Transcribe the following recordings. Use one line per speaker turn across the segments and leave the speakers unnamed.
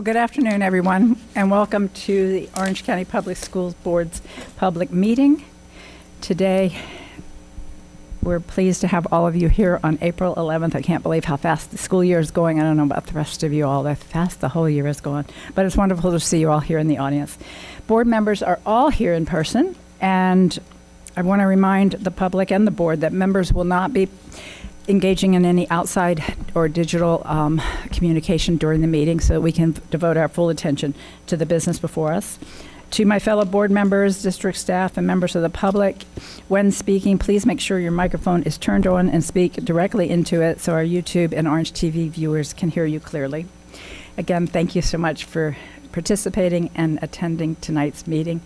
Well, good afternoon, everyone, and welcome to the Orange County Public Schools Board's public meeting. Today, we're pleased to have all of you here on April 11th. I can't believe how fast the school year is going. I don't know about the rest of you all, how fast the whole year is going, but it's wonderful to see you all here in the audience. Board members are all here in person, and I want to remind the public and the board that members will not be engaging in any outside or digital communication during the meeting so that we can devote our full attention to the business before us. To my fellow board members, district staff, and members of the public, when speaking, please make sure your microphone is turned on and speak directly into it so our YouTube and Orange TV viewers can hear you clearly. Again, thank you so much for participating and attending tonight's meeting.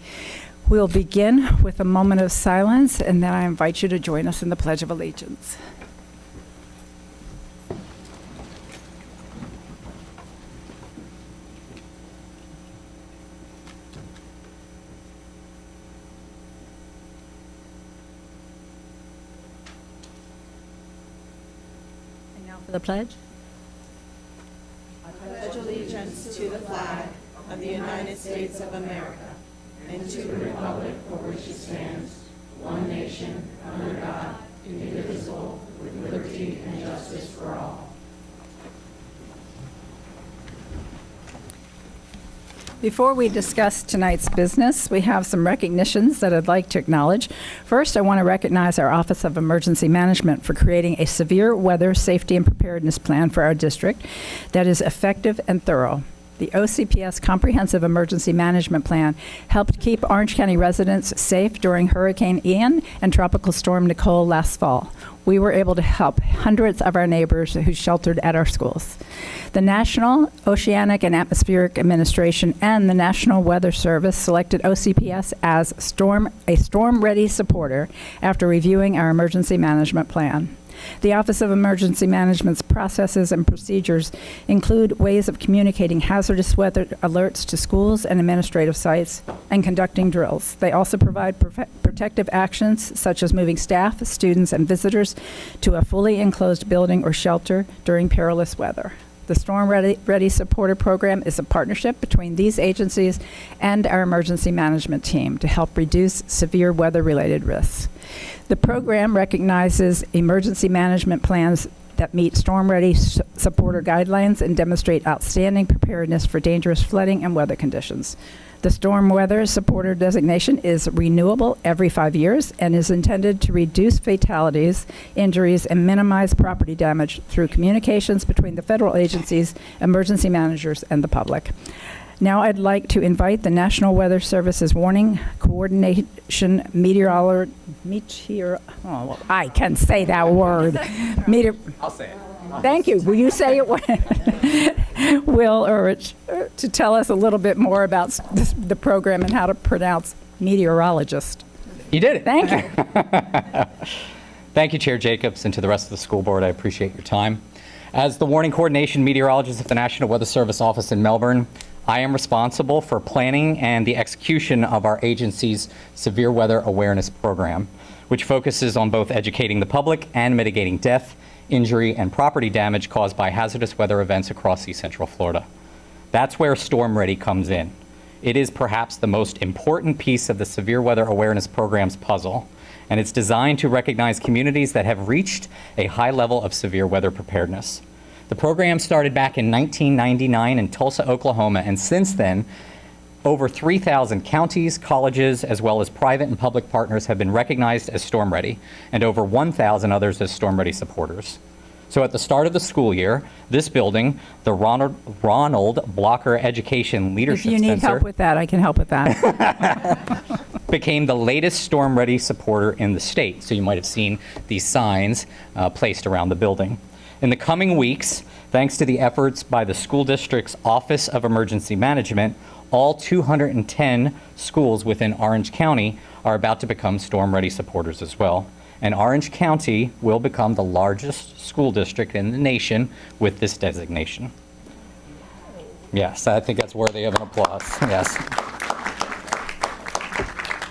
We'll begin with a moment of silence, and then I invite you to join us in the Pledge of Allegiance. For the pledge.
I pledge allegiance to the flag of the United States of America and to the republic for which it stands, one nation, under God, indivisible, with liberty and justice for all.
Before we discuss tonight's business, we have some recognitions that I'd like to acknowledge. First, I want to recognize our Office of Emergency Management for creating a severe weather safety and preparedness plan for our district that is effective and thorough. The OCPS Comprehensive Emergency Management Plan helped keep Orange County residents safe during Hurricane Ian and Tropical Storm Nicole last fall. We were able to help hundreds of our neighbors who sheltered at our schools. The National Oceanic and Atmospheric Administration and the National Weather Service selected OCPS as a storm-ready supporter after reviewing our emergency management plan. The Office of Emergency Management's processes and procedures include ways of communicating hazardous weather alerts to schools and administrative sites and conducting drills. They also provide protective actions such as moving staff, students, and visitors to a fully enclosed building or shelter during perilous weather. The Storm Ready Supporter Program is a partnership between these agencies and our emergency management team to help reduce severe weather-related risks. The program recognizes emergency management plans that meet Storm Ready Supporter guidelines and demonstrate outstanding preparedness for dangerous flooding and weather conditions. The Storm Weather Supporter designation is renewable every 5 years and is intended to reduce fatalities, injuries, and minimize property damage through communications between the federal agencies, emergency managers, and the public. Now I'd like to invite the National Weather Service's Warning Coordination I can say that word.
I'll say it.
Thank you. Will you say it? Will Urich, to tell us a little bit more about the program and how to pronounce meteorologist.
You did it.
Thank you.
Thank you, Chair Jacobs, and to the rest of the school board. I appreciate your time. As the Warning Coordination Meteorologist of the National Weather Service office in Melbourne, I am responsible for planning and the execution of our agency's Severe Weather Awareness Program, which focuses on both educating the public and mitigating death, injury, and property damage caused by hazardous weather events across East Central Florida. That's where Storm Ready comes in. It is perhaps the most important piece of the Severe Weather Awareness Program's puzzle, and it's designed to recognize communities that have reached a high level of severe weather preparedness. The program started back in 1999 in Tulsa, Oklahoma, and since then, over 3,000 counties, colleges, as well as private and public partners have been recognized as Storm Ready, and over 1,000 others as Storm Ready supporters. So at the start of the school year, this building, the Ronald Blocker Education Leadership Center—
If you need help with that, I can help with that.
became the latest Storm Ready supporter in the state. So you might have seen these signs placed around the building. In the coming weeks, thanks to the efforts by the school district's Office of Emergency Management, all 210 schools within Orange County are about to become Storm Ready supporters as well. And Orange County will become the largest school district in the nation with this designation. Yes, I think that's worthy of an applause. Yes.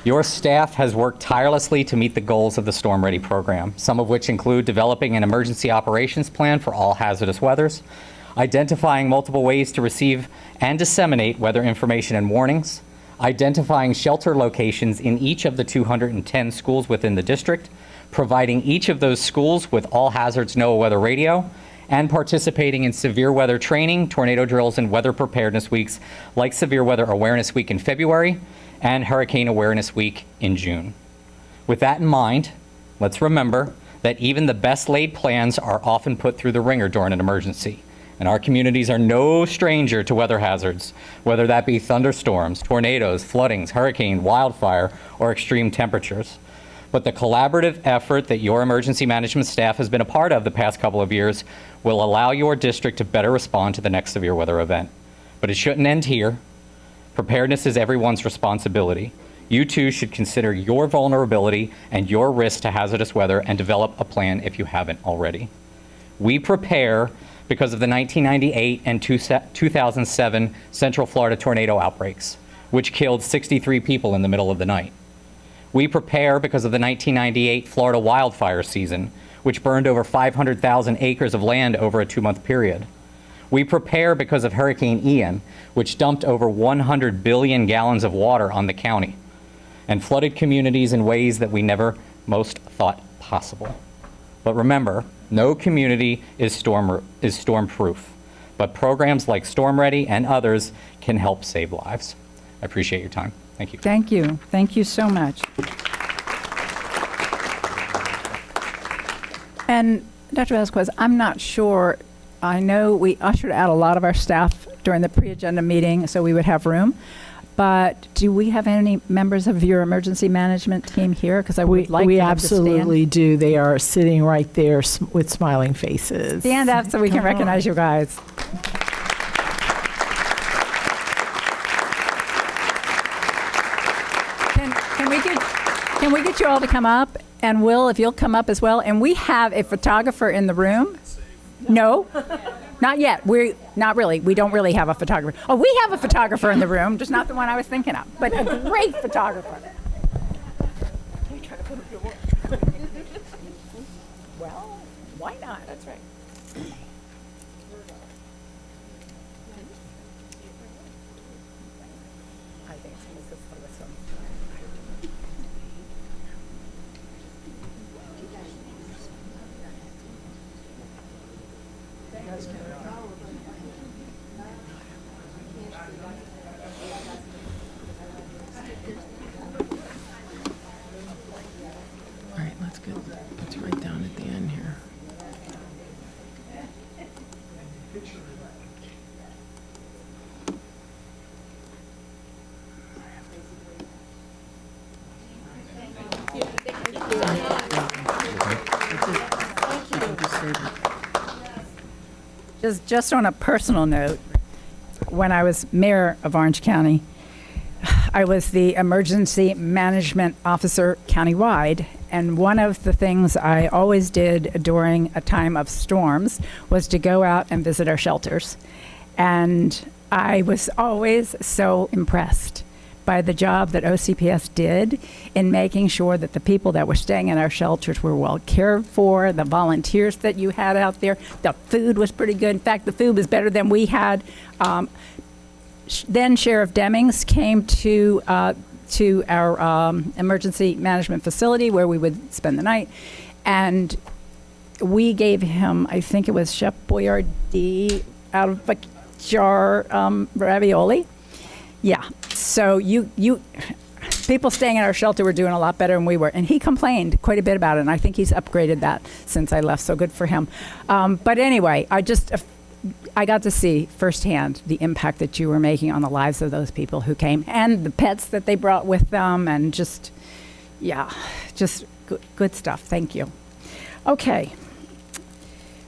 Your staff has worked tirelessly to meet the goals of the Storm Ready program, some of which include developing an emergency operations plan for all hazardous weathers, identifying multiple ways to receive and disseminate weather information and warnings, identifying shelter locations in each of the 210 schools within the district, providing each of those schools with all hazards NOAA weather radio, and participating in severe weather training, tornado drills, and weather preparedness weeks like Severe Weather Awareness Week in February and Hurricane Awareness Week in June. With that in mind, let's remember that even the best laid plans are often put through the ringer during an emergency. And our communities are no stranger to weather hazards, whether that be thunderstorms, tornadoes, floodings, hurricane, wildfire, or extreme temperatures. But the collaborative effort that your emergency management staff has been a part of the past couple of years will allow your district to better respond to the next severe weather event. But it shouldn't end here. Preparedness is everyone's responsibility. You too should consider your vulnerability and your risk to hazardous weather and develop a plan if you haven't already. We prepare because of the 1998 and 2007 Central Florida tornado outbreaks, which killed 63 people in the middle of the night. We prepare because of the 1998 Florida wildfire season, which burned over 500,000 acres of land over a 2-month period. We prepare because of Hurricane Ian, which dumped over 100 billion gallons of water on the county and flooded communities in ways that we never most thought possible. But remember, no community is storm-proof, but programs like Storm Ready and others can help save lives. I appreciate your time. Thank you.
Thank you. Thank you so much. And Dr. Vasquez, I'm not sure, I know we ushered out a lot of our staff during the pre-agenda meeting so we would have room, but do we have any members of your emergency management team here? Because I would like
we
them to stand.
absolutely do. They are sitting right there with smiling faces.
Stand up so we can
Come on.
recognize you guys. Can we get you all to come up? And Will, if you'll come up as well. And we have a photographer in the room. No, not yet. Not really. We don't really have a photographer. Oh, we have a photographer in the room, just not the one I was thinking of, but a great photographer. Well, why not? That's right. I think it's going to for this one.
All right, let's right down at the end here.
Just on a personal note, when I was mayor of Orange County, I was the emergency management officer countywide, and one of the things I always did during a time of storms was to go out and visit our shelters. And I was always so impressed by the job that OCPS did in making sure that the people that were staying in our shelters were well cared for, the volunteers that you had out there. The food was pretty good. In fact, the food was better than we had. Then Sheriff Demings came to our emergency management facility where we would spend the night. And we gave him, I think it was Chef Boyardee out of a jar ravioli. Yeah, so people staying in our shelter were doing a lot better than we were. And he complained quite a bit about it, and I think he's upgraded that since I left, so good for him. But anyway, I got to see firsthand the impact that you were making on the lives of those people who came, and the pets that they brought with them, and just good stuff. Thank you. Okay.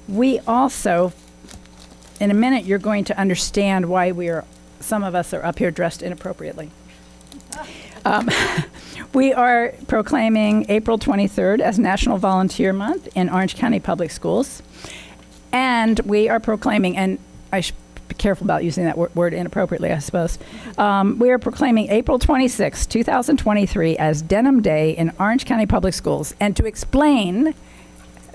We also, in a minute, you're going to understand why some of us are up here dressed inappropriately. We are proclaiming April 23rd as National Volunteer Month in Orange County Public Schools. And we are proclaiming, and I should be careful about using that word inappropriately, I suppose. We are proclaiming April 26, 2023 as Denim Day in Orange County Public Schools. And to explain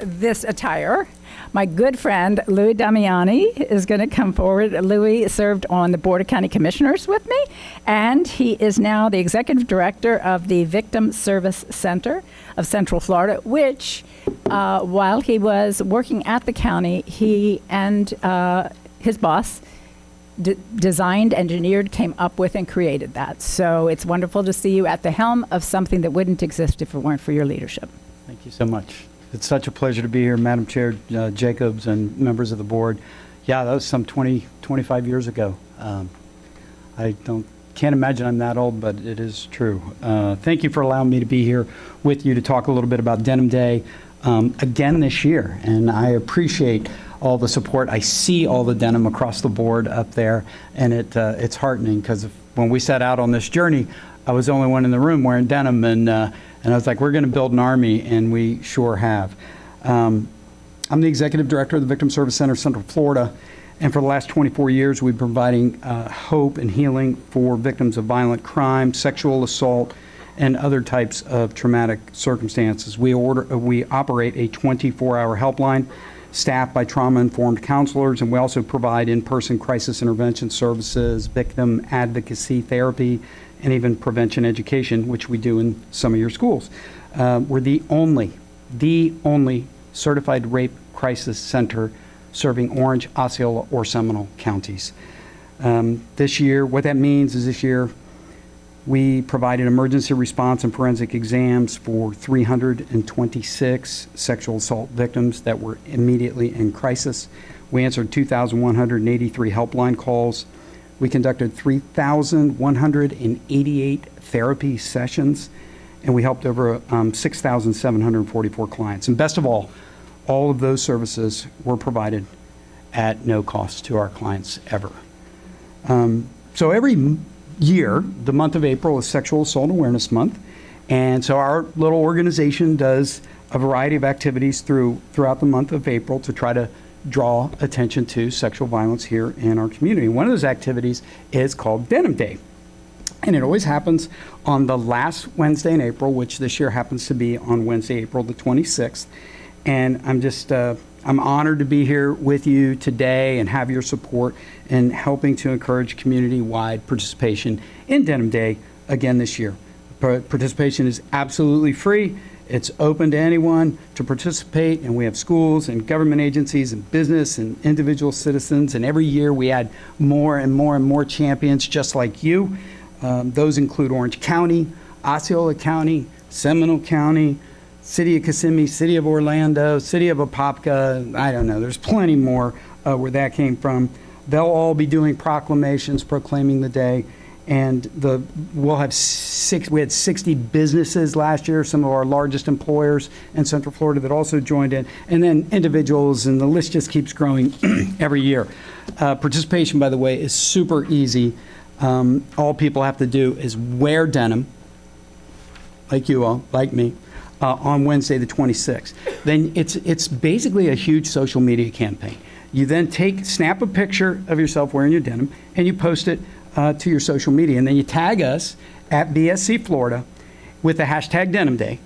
this attire, my good friend Louis Damiani is going to come forward. Louis served on the Board of County Commissioners with me, and he is now the Executive Director of the Victim Service Center of Central Florida, which, while he was working at the county, he and his boss designed, engineered, came up with, and created that. So it's wonderful to see you at the helm of something that wouldn't exist if it weren't for your leadership.
Thank you so much. It's such a pleasure to be here, Madam Chair Jacobs and members of the board. Yeah, that was some 25 years ago. I can't imagine I'm that old, but it is true. Thank you for allowing me to be here with you to talk a little bit about Denim Day again this year, and I appreciate all the support. I see all the denim across the board up there, and it's heartening because when we set out on this journey, I was the only one in the room wearing denim, and I was like, we're going to build an army, and we sure have. I'm the Executive Director of the Victim Service Center of Central Florida, and for the last 24 years, we've been providing hope and healing for victims of violent crime, sexual assault, and other types of traumatic circumstances. We operate a 24-hour helpline staffed by trauma-informed counselors, and we also provide in-person crisis intervention services, victim advocacy therapy, and even prevention education, which we do in some of your schools. We're the only certified rape crisis center serving Orange, Osceola, or Seminole counties. This year, what that means is this year, we provided emergency response and forensic exams for 326 sexual assault victims that were immediately in crisis. We answered 2,183 helpline calls. We conducted 3,188 therapy sessions, and we helped over 6,744 clients. And best of all of those services were provided at no cost to our clients ever. So every year, the month of April is Sexual Assault Awareness Month, and so our little organization does a variety of activities throughout the month of April to try to draw attention to sexual violence here in our community. One of those activities is called Denim Day, and it always happens on the last Wednesday in April, which this year happens to be on Wednesday, April the 26th. And I'm honored to be here with you today and have your support in helping to encourage community-wide participation in Denim Day again this year. Participation is absolutely free. It's open to anyone to participate, and we have schools and government agencies and business and individual citizens, and every year we add more and more and more champions just like you. Those include Orange County, Osceola County, Seminole County, City of Kissimmee, City of Orlando, City of Apopka. I don't know, there's plenty more where that came from. They'll all be doing proclamations proclaiming the day. And we had 60 businesses last year, some of our largest employers in Central Florida that also joined in, and then individuals, and the list just keeps growing every year. Participation, by the way, is super easy. All people have to do is wear denim, like you all, like me, on Wednesday the 26th. Then it's basically a huge social media campaign. You then snap a picture of yourself wearing your denim, and you post it to your social media, and then you tag us at BSC Florida with the hashtag Denim Day,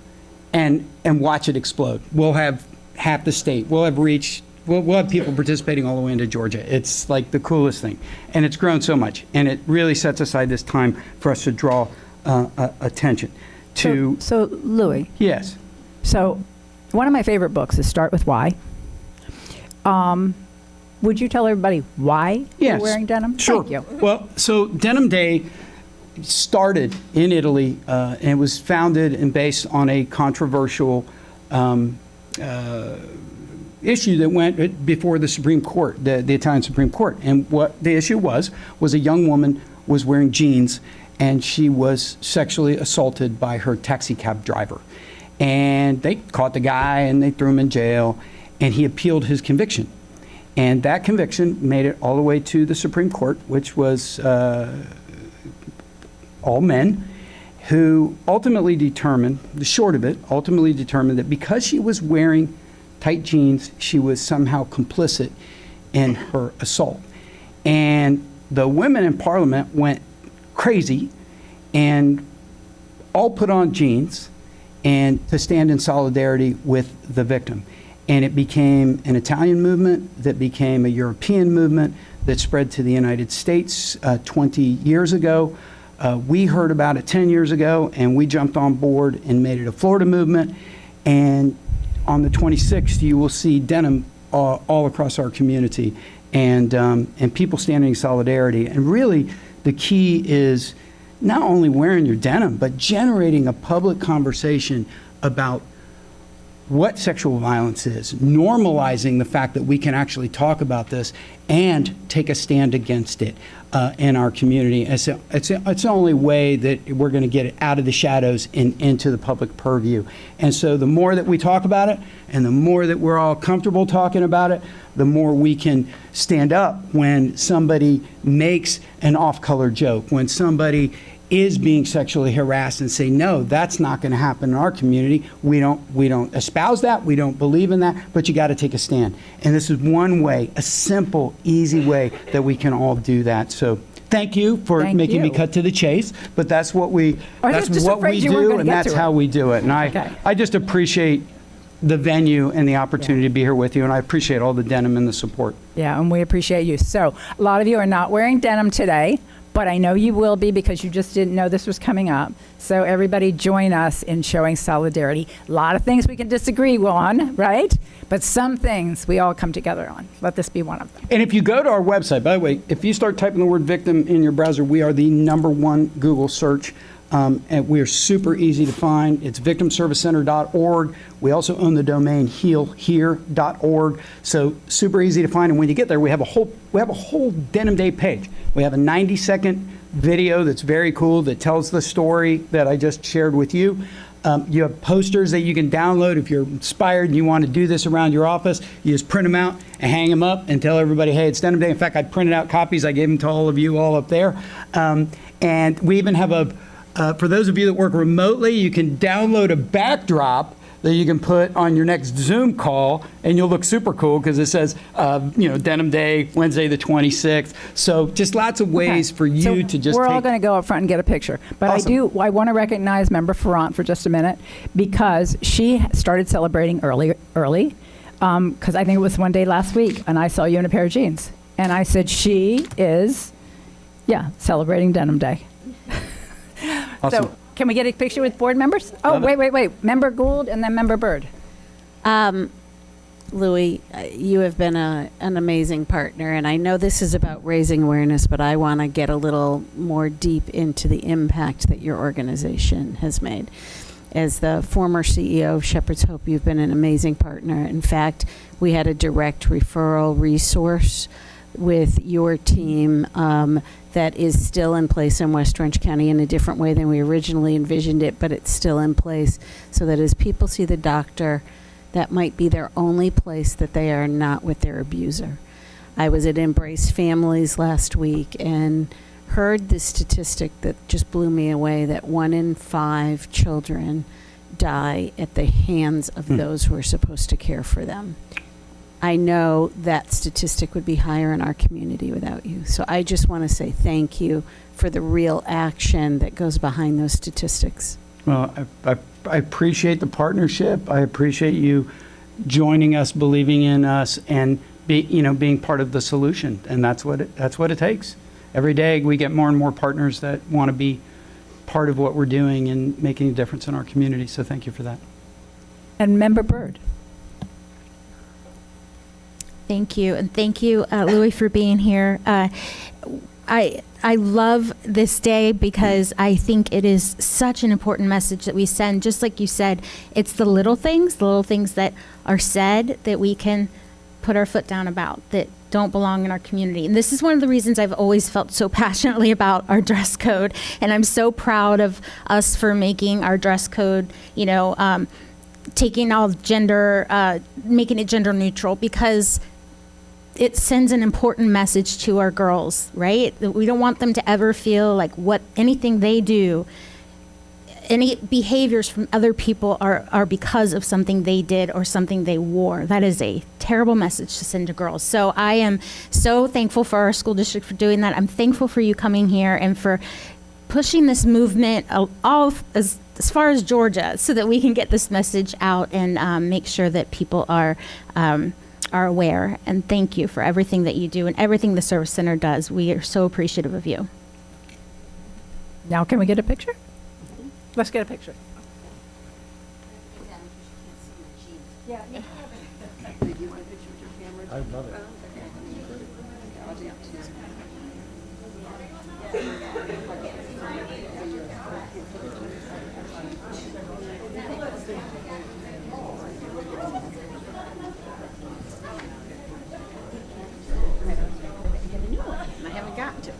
and watch it explode. We'll have half the state. We'll have reach. We'll have people participating all the way into Georgia. It's like the coolest thing, and it's grown so much, and it really sets aside this time for us to draw attention to.
So Louis.
Yes.
So one of my favorite books is Start With Why. Would you tell everybody why you're wearing denim?
Sure.
Thank you.
Well, so Denim Day started in Italy, and it was founded and based on a controversial issue that went before the Supreme Court, the Italian Supreme Court. And what the issue was a young woman was wearing jeans, and she was sexually assaulted by her taxi cab driver. And they caught the guy, and they threw him in jail, and he appealed his conviction. And that conviction made it all the way to the Supreme Court, which was all men, who ultimately determined, the short of it, ultimately determined that because she was wearing tight jeans, she was somehow complicit in her assault. And the women in Parliament went crazy and all put on jeans and to stand in solidarity with the victim. and it became an Italian movement that became a European movement that spread to the United States 20 years ago. We heard about it 10 years ago, and we jumped on board and made it a Florida movement. And on the 26th, you will see denim all across our community, and people standing in solidarity. And really, the key is not only wearing your denim, but generating a public conversation about what sexual violence is, normalizing the fact that we can actually talk about this and take a stand against it in our community. It's the only way that we're going to get it out of the shadows and into the public purview. And so the more that we talk about it and the more that we're all comfortable talking about it, the more we can stand up when somebody makes an off-color joke, when somebody is being sexually harassed, and say, no, that's not going to happen in our community. We don't espouse that. We don't believe in that, but you got to take a stand. And this is one way, a simple, easy way that we can all do that. So thank you for making me cut to the chase, but that's what we do, and that's how we do it. And I just appreciate the venue and the opportunity to be here with you, and I appreciate all the denim and the support.
Yeah, and we appreciate you. So a lot of you are not wearing denim today, but I know you will be because you just didn't know this was coming up. So everybody join us in showing solidarity. A lot of things we can disagree on, right? But some things we all come together on. Let this be one of them.
And if you go to our website, by the way, if you start typing the word victim in your browser, we are the #1 Google search. And we are super easy to find. It's victimservicecenter.org. We also own the domain healhere.org. So super easy to find. And when you get there, we have a whole Denim Day page. We have a 90-second video that's very cool that tells the story that I just shared with you. You have posters that you can download if you're inspired and you want to do this around your office. You just print them out and hang them up and tell everybody, hey, it's Denim Day. In fact, I printed out copies. I gave them to all of you all up there. And we even have for those of you that work remotely, you can download a backdrop that you can put on your next Zoom call, and you'll look super cool because it says, Denim Day, Wednesday the 26th. So just lots of ways for you to just
we're all going to go up front and get a picture. But
Awesome.
I want to recognize Member Ferrant for just a minute because she started celebrating early, because I think it was one day last week, and I saw you in a pair of jeans. And I said, she is, celebrating Denim Day.
Awesome.
So can we get a picture with board members? Oh, wait. Member Gould and then Member Byrd.
Louis, you have been an amazing partner, and I know this is about raising awareness, but I want to get a little more deep into the impact that your organization has made. As the former CEO of Shepherd's Hope, you've been an amazing partner. In fact, we had a direct referral resource with your team that is still in place in West Orange County in a different way than we originally envisioned it, but it's still in place so that as people see the doctor, that might be their only place that they are not with their abuser. I was at Embrace Families last week and heard the statistic that just blew me away, that 1 in 5 children die at the hands of those who are supposed to care for them. I know that statistic would be higher in our community without you. So I just want to say thank you for the real action that goes behind those statistics.
Well, I appreciate the partnership. I appreciate you joining us, believing in us, and being part of the solution. And that's what it takes. Every day we get more and more partners that want to be part of what we're doing and making a difference in our community. So thank you for that.
And Member Byrd.
Thank you, and thank you, Louis, for being here. I love this day because I think it is such an important message that we send. Just like you said, it's the little things that are said that we can put our foot down about, that don't belong in our community. And this is one of the reasons I've always felt so passionately about our dress code. And I'm so proud of us for making our dress code, taking all gender, making it gender neutral, because it sends an important message to our girls, right? We don't want them to ever feel like anything they do, any behaviors from other people are because of something they did or something they wore. That is a terrible message to send to girls. So I am so thankful for our school district for doing that. I'm thankful for you coming here and for pushing this movement all as as far as Georgia, so that we can get this message out and make sure that people are aware. And thank you for everything that you do and everything the Service Center does. We are so appreciative of you.
Now can we get a picture? Let's get a picture.
I haven't gotten to.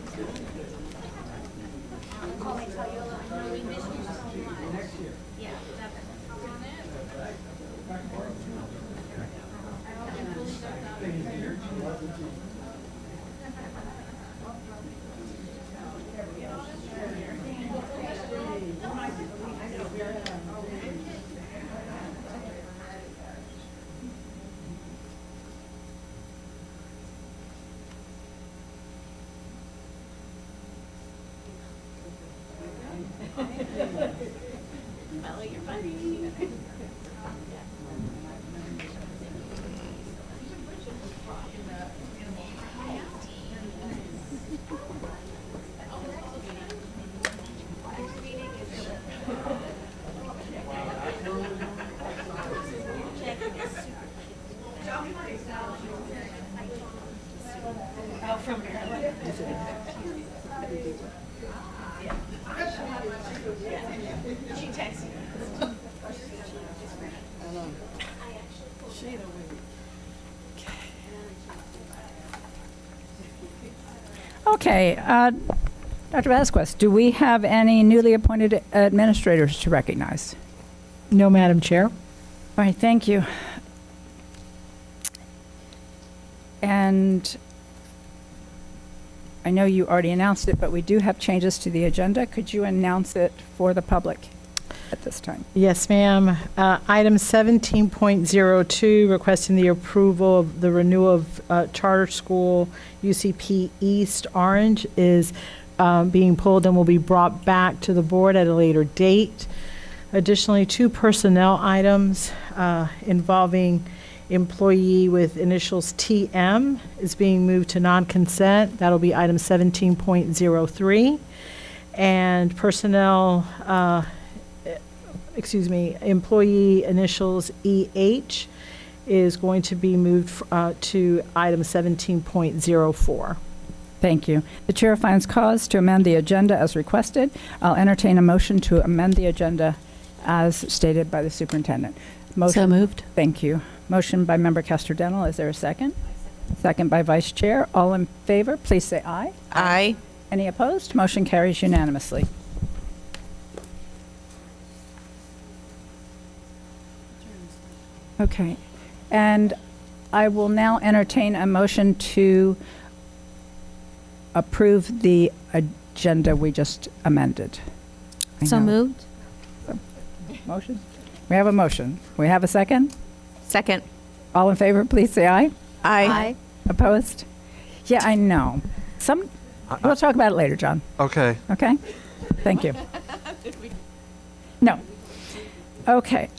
Okay, Dr. Vasquez, do we have any newly appointed administrators to recognize?
No, Madam Chair.
All right, thank you. And I know you already announced it, but we do have changes to the agenda. Could you announce it for the public at this time?
Yes, ma'am. Item 17.02, requesting the approval of the renewal of charter school UCP East Orange is being pulled and will be brought back to the board at a later date. Additionally, 2 personnel items involving employee with initials TM is being moved to non-consent. That'll be item 17.03. And personnel, employee initials EH is going to be moved to item 17.04.
Thank you. The chair finds cause to amend the agenda as requested. I'll entertain a motion to amend the agenda as stated by the superintendent. Motion.
So moved.
Thank you. Motion by member Castor-Dental. Is there a second? Second by vice chair. All in favor, please say aye.
Aye.
Any opposed? Motion carries unanimously. Okay. And I will now entertain a motion to approve the agenda we just amended. I
So
know.
moved.
Motion? We have a motion. We have a second?
Second.
All in favor, please say aye.
Aye.
Opposed? Yeah, I know. We'll talk about it later, John.
Okay.
Okay? Thank you. No. Okay.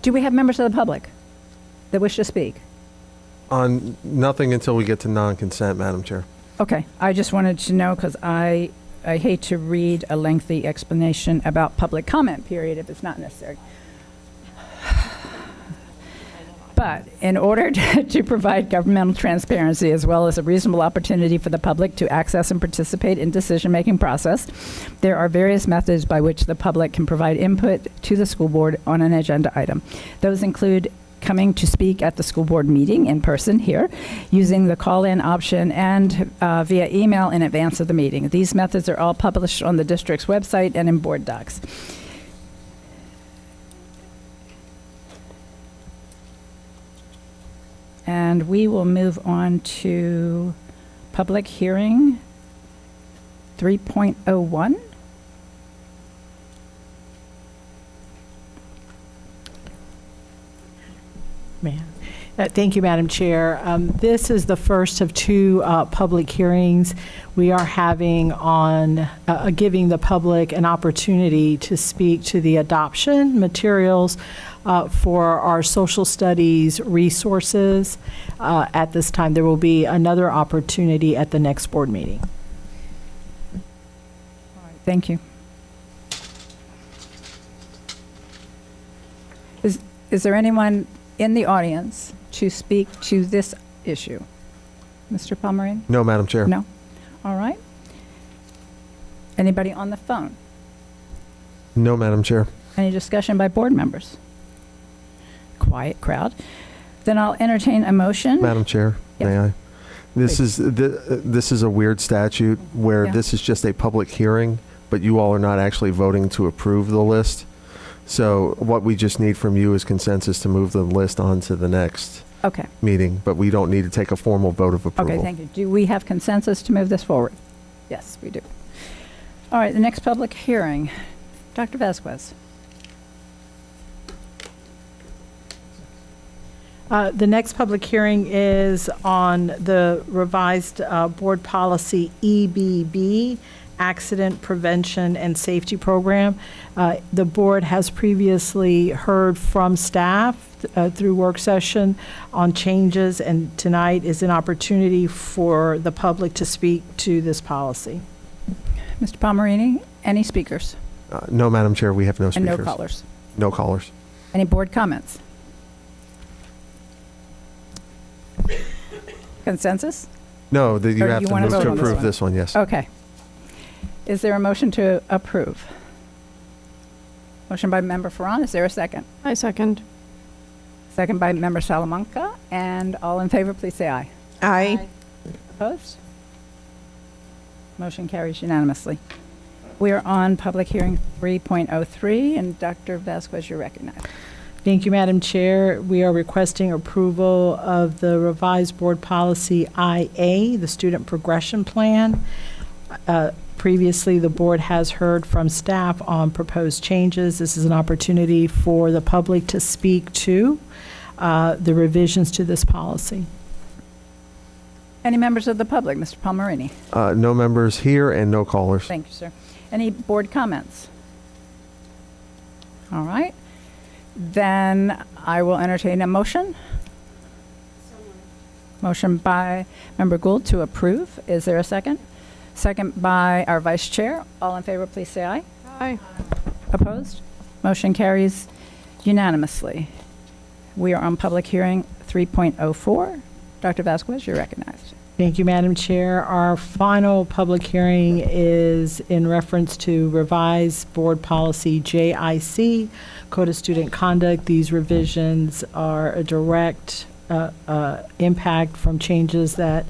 Do we have members of the public that wish to speak?
On nothing until we get to non-consent, Madam Chair.
Okay. I just wanted to know because I hate to read a lengthy explanation about public comment period if it's not necessary. But in order to provide governmental transparency as well as a reasonable opportunity for the public to access and participate in decision-making process, there are various methods by which the public can provide input to the school board on an agenda item. Those include coming to speak at the school board meeting in person here, using the call-in option, and via email in advance of the meeting. These methods are all published on the district's website and in BoardDocs. And we will move on to public hearing 3.01.
Man. Thank you, Madam Chair. This is the first of two public hearings we are having on giving the public an opportunity to speak to the adoption materials for our social studies resources. At this time, there will be another opportunity at the next board meeting.
Thank you. Is there anyone in the audience to speak to this issue? Mr. Palmerin?
No, Madam Chair.
No? All right. Anybody on the phone?
No, Madam Chair.
Any discussion by board members? Quiet crowd. Then I'll entertain a motion.
Madam Chair,
Yes.
may I? This
Please.
this is a weird statute where
Yeah.
this is just a public hearing, but you all are not actually voting to approve the list. So what we just need from you is consensus to move the list on to the next
Okay.
meeting, but we don't need to take a formal vote of approval.
Okay, thank you. Do we have consensus to move this forward? Yes, we do. All right, the next public hearing. Dr. Vasquez.
The next public hearing is on the revised board policy EBB, Accident Prevention and Safety Program. The board has previously heard from staff through work session on changes, and tonight is an opportunity for the public to speak to this policy.
Mr. Palmerini, any speakers?
No, Madam Chair, we have no
And
speakers.
no callers?
No callers.
Any board comments? Consensus?
No, you
Or
have
you
to
wanna
move
vote
to
on this
approve
one?
this one, yes.
Okay. Is there a motion to approve? Motion by Member Farran, is there a second?
I second.
Second by Member Salamanca, and all in favor, please say aye.
Aye.
Opposed? Motion carries unanimously. We are on public hearing 3.03, and Dr. Vasquez, you're recognized.
Thank you, Madam Chair. We are requesting approval of the revised board policy IA, the student progression plan. Previously, the board has heard from staff on proposed changes. This is an opportunity for the public to speak to the revisions to this policy.
Any members of the public? Mr. Palmerini?
No members here and no callers.
Thank you, sir. Any board comments? All right. Then I will entertain a motion. Motion by Member Gould to approve. Is there a second? Second by our Vice Chair. All in favor, please say aye.
Aye.
Opposed? Motion carries unanimously. We are on public hearing 3.04. Dr. Vasquez, you're recognized.
Thank you, Madam Chair. Our final public hearing is in reference to revised board policy JIC, Code of Student Conduct. These revisions are a direct impact from changes that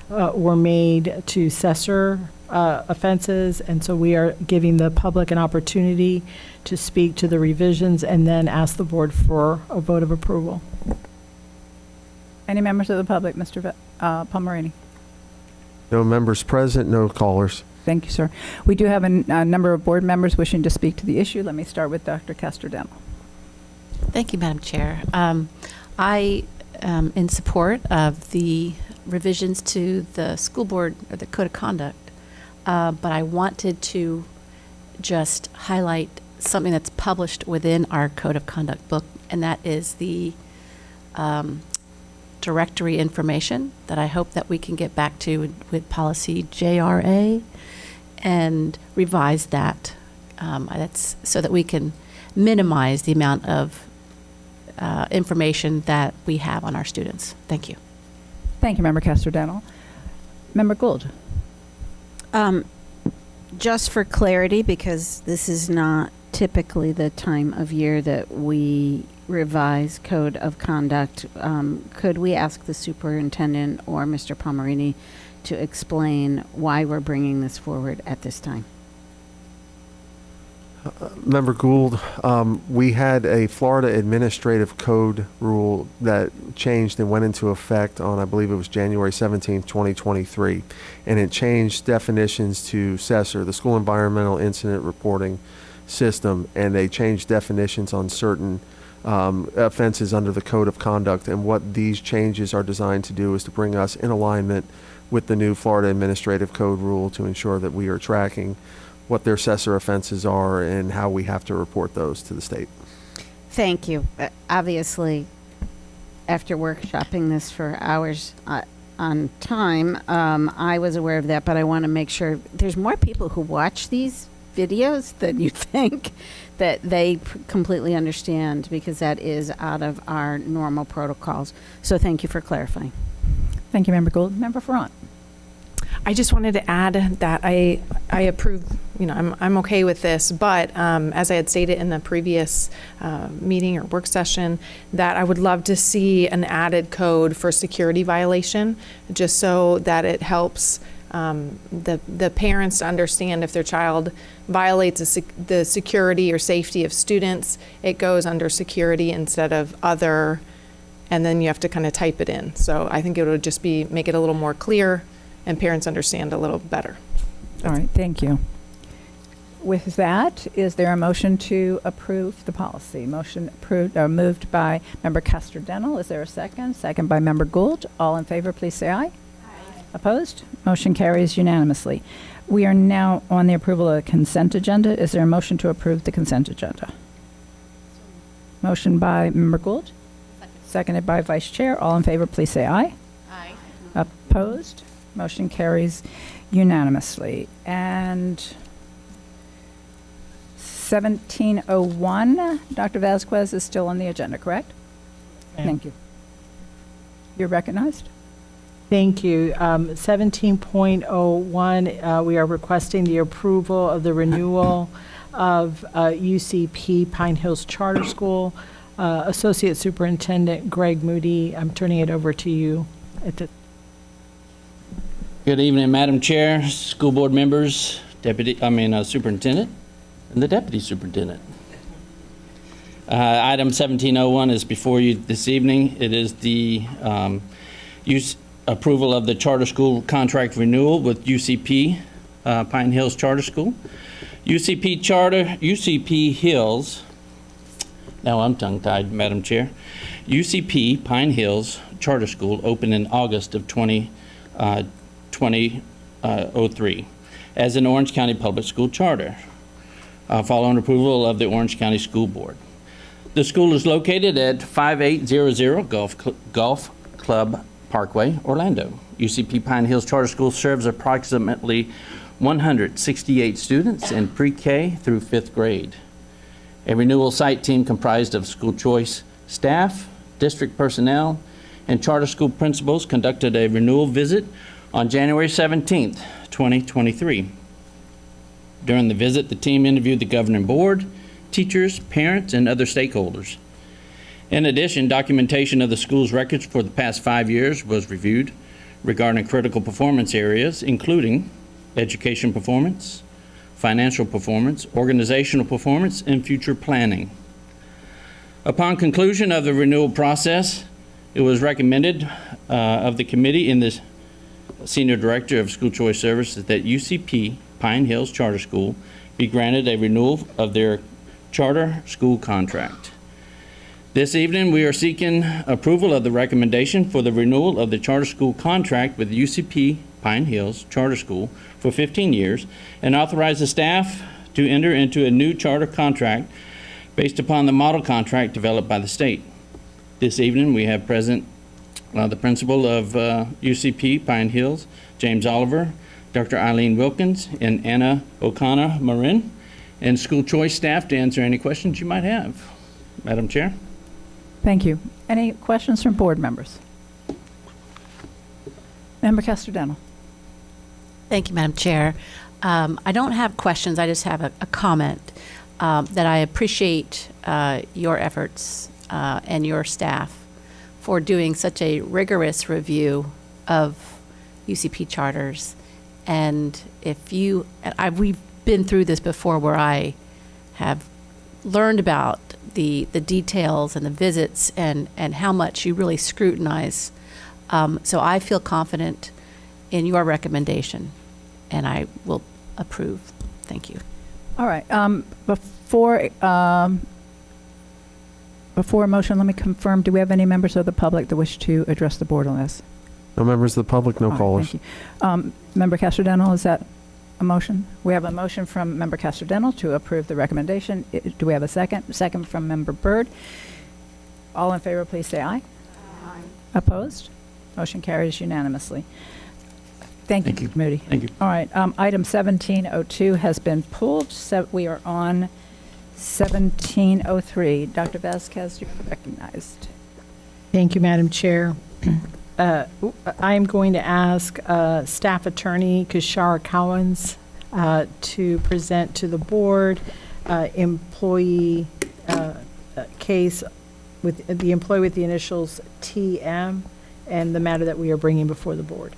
were made to assessor offenses, and so we are giving the public an opportunity to speak to the revisions and then ask the board for a vote of approval.
Any members of the public? Mr. Palmerini?
No members present, no callers.
Thank you, sir. We do have a number of board members wishing to speak to the issue. Let me start with Dr. Castor-Demo.
Thank you, Madam Chair. I am in support of the revisions to the school board, or the code of conduct, but I wanted to just highlight something that's published within our code of conduct book, and that is the directory information that I hope that we can get back to with policy JRA and revise that. That's so that we can minimize the amount of information that we have on our students. Thank you.
Thank you, Member Castor-Demo. Member Gould.
Just for clarity, because this is not typically the time of year that we revise code of conduct, could we ask the superintendent or Mr. Palmerini to explain why we're bringing this forward at this time?
Member Gould, we had a Florida Administrative Code rule that changed and went into effect on, I believe it was January 17th, 2023. And it changed definitions to SESR, the School Environmental Incident Reporting System, and they changed definitions on certain offenses under the Code of Conduct. And what these changes are designed to do is to bring us in alignment with the new Florida Administrative Code rule to ensure that we are tracking what their assessor offenses are and how we have to report those to the state.
Thank you. Obviously, after workshopping this for hours on time, I was aware of that, but I want to make sure there's more people who watch these videos than you think that they completely understand, because that is out of our normal protocols. So thank you for clarifying.
Thank you, Member Gould. Member Ferrant.
I just wanted to add that I approve, I'm okay with this, but as I had stated in the previous meeting or work session, that I would love to see an added code for security violation, just so that it helps the parents to understand if their child violates the security or safety of students, it goes under security instead of other, and then you have to kind of type it in. So I think it would just make it a little more clear and parents understand a little better.
All right, thank you. With that, is there a motion to approve the policy? Motion approved or moved by Member Castor-Dental. Is there a second? Second by Member Gould. All in favor, please say aye. Aye. Opposed? Motion carries unanimously. We are now on the approval of the consent agenda. Is there a motion to approve the consent agenda? Motion by Member Gould. Seconded by Vice Chair. All in favor, please say aye.
Aye.
Opposed? Motion carries unanimously. And 1701, Dr. Vasquez is still on the agenda, correct? Thank you. You're recognized.
Thank you. 17.01, we are requesting the approval of the renewal of UCP Pine Hills Charter School. Associate Superintendent Greg Moody, I'm turning it over to you.
Good evening, Madam Chair, school board members, superintendent, and the deputy superintendent. Item 1701 is before you this evening. It is the approval of the charter school contract renewal with UCP Pine Hills Charter School. UCP Hills, now I'm tongue-tied, Madam Chair. UCP Pine Hills Charter School opened in August of 2003 as an Orange County Public School charter, following approval of the Orange County School Board. The school is located at 5800 Golf Club Parkway, Orlando. UCP Pine Hills Charter School serves approximately 168 students in pre-K through 5th grade. A renewal site team comprised of school choice staff, district personnel, and charter school principals conducted a renewal visit on January 17th, 2023. During the visit, the team interviewed the governing board, teachers, parents, and other stakeholders. In addition, documentation of the school's records for the past 5 years was reviewed regarding critical performance areas, including education performance, financial performance, organizational performance, and future planning. Upon conclusion of the renewal process, it was recommended of the committee in this Senior Director of School Choice Services that UCP Pine Hills Charter School be granted a renewal of their charter school contract. This evening, we are seeking approval of the recommendation for the renewal of the charter school contract with UCP Pine Hills Charter School for 15 years and authorize the staff to enter into a new charter contract based upon the model contract developed by the state. This evening, we have present the principal of UCP Pine Hills, James Oliver, Dr. Eileen Wilkins, and Anna O'Connor Marin, and school choice staff to answer any questions you might have. Madam Chair.
Thank you. Any questions from board members? Member Castor-Dental.
Thank you, Madam Chair. I don't have questions. I just have a comment that I appreciate your efforts and your staff for doing such a rigorous review of UCP charters. And we've been through this before where I have learned about the details and the visits and how much you really scrutinize. So I feel confident in your recommendation, and I will approve. Thank you.
All right. Before Before a motion, let me confirm, do we have any members of the public that wish to address the board on this?
No members of the public, no
All right,
callers.
thank you. Member Castrodental, is that a motion? We have a motion from Member Castrodental to approve the recommendation. Do we have a second? Second from Member Byrd. All in favor, please say aye. Aye. Opposed? Motion carries unanimously. Thank you,
Thank you.
Moody.
Thank you.
All right, item 1702 has been pulled, so we are on 1703. Dr. Vasquez, you're recognized.
Thank you, Madam Chair. I am going to ask Staff Attorney Kishara Cowens to present to the board employee case with the employee with the initials TM and the matter that we are bringing before the board.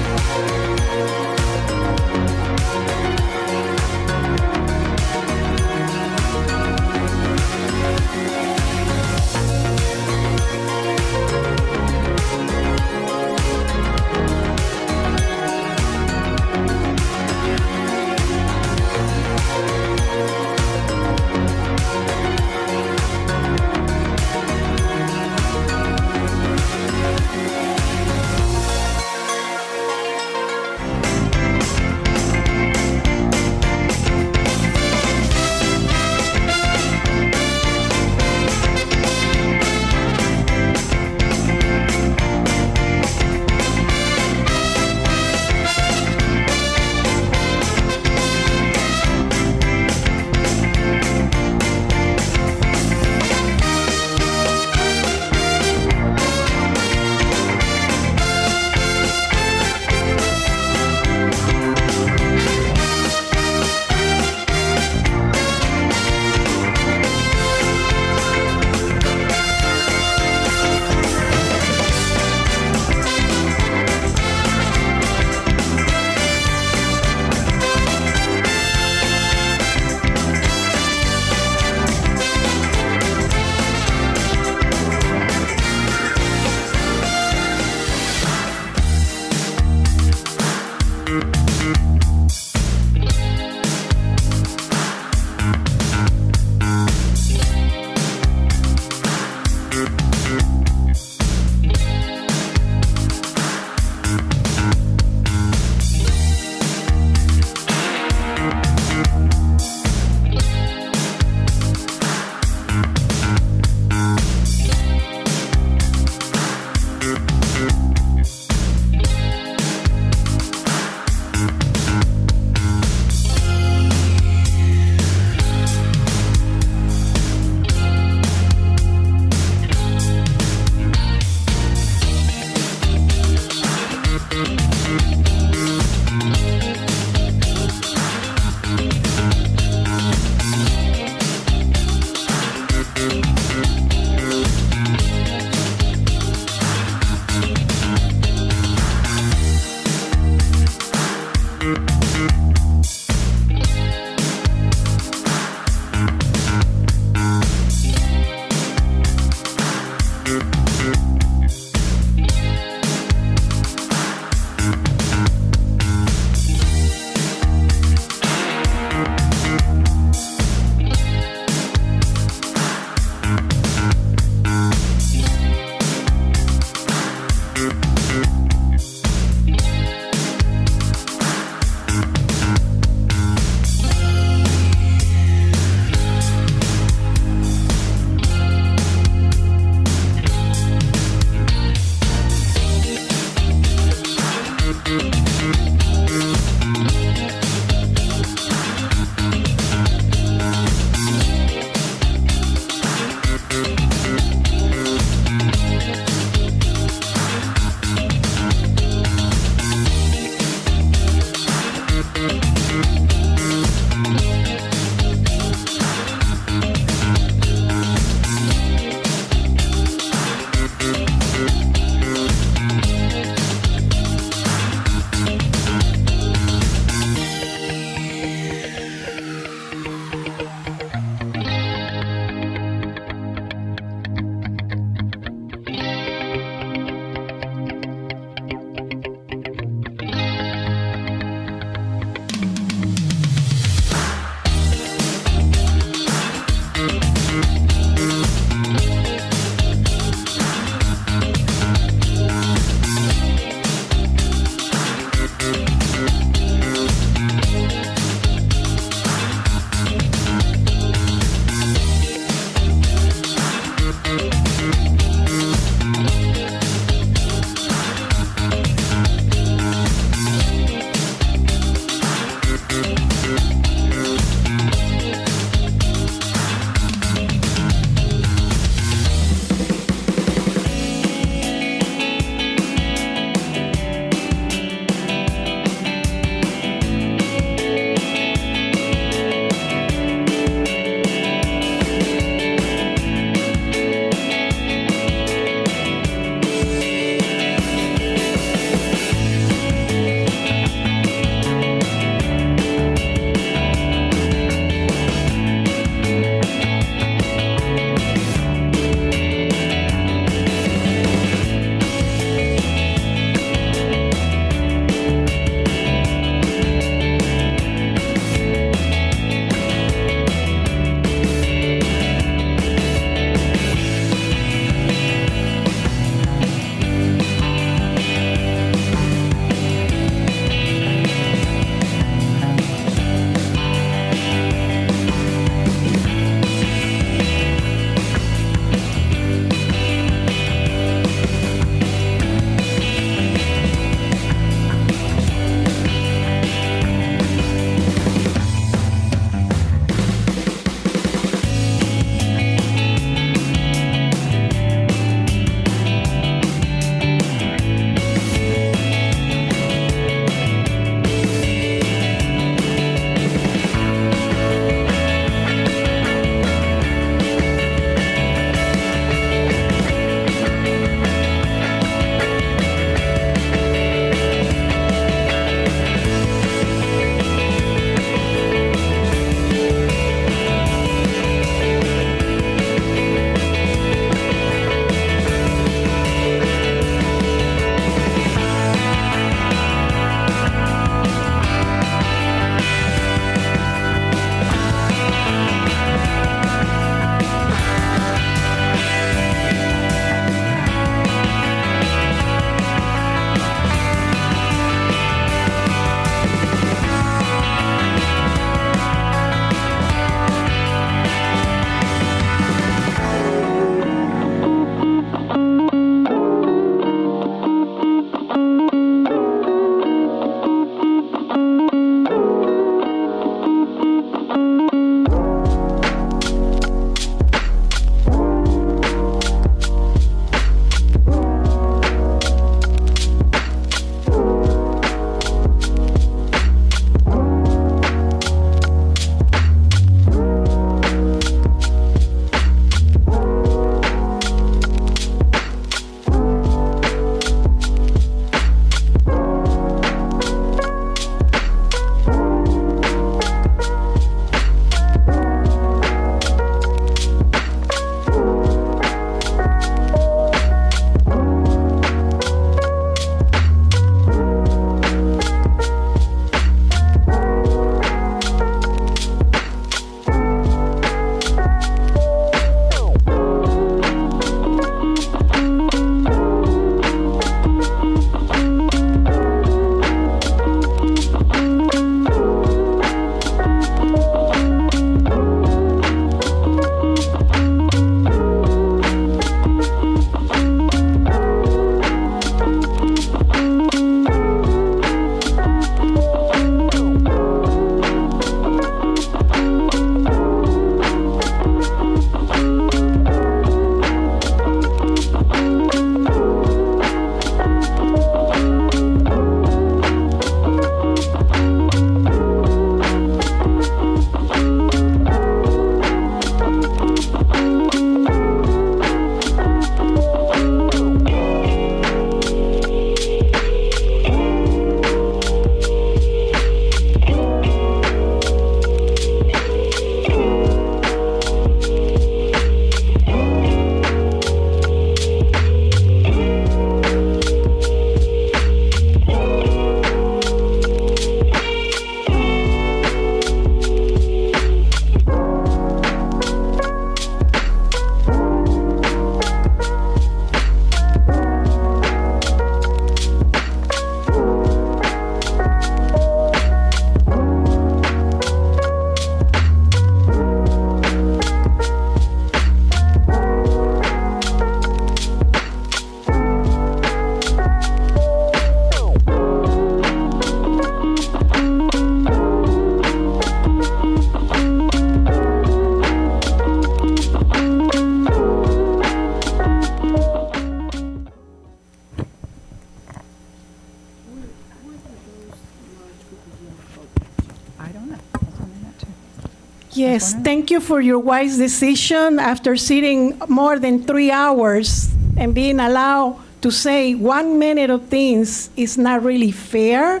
Yes, thank you for your wise decision. After sitting more than 3 hours and being allowed to say 1 minute of things is not really fair,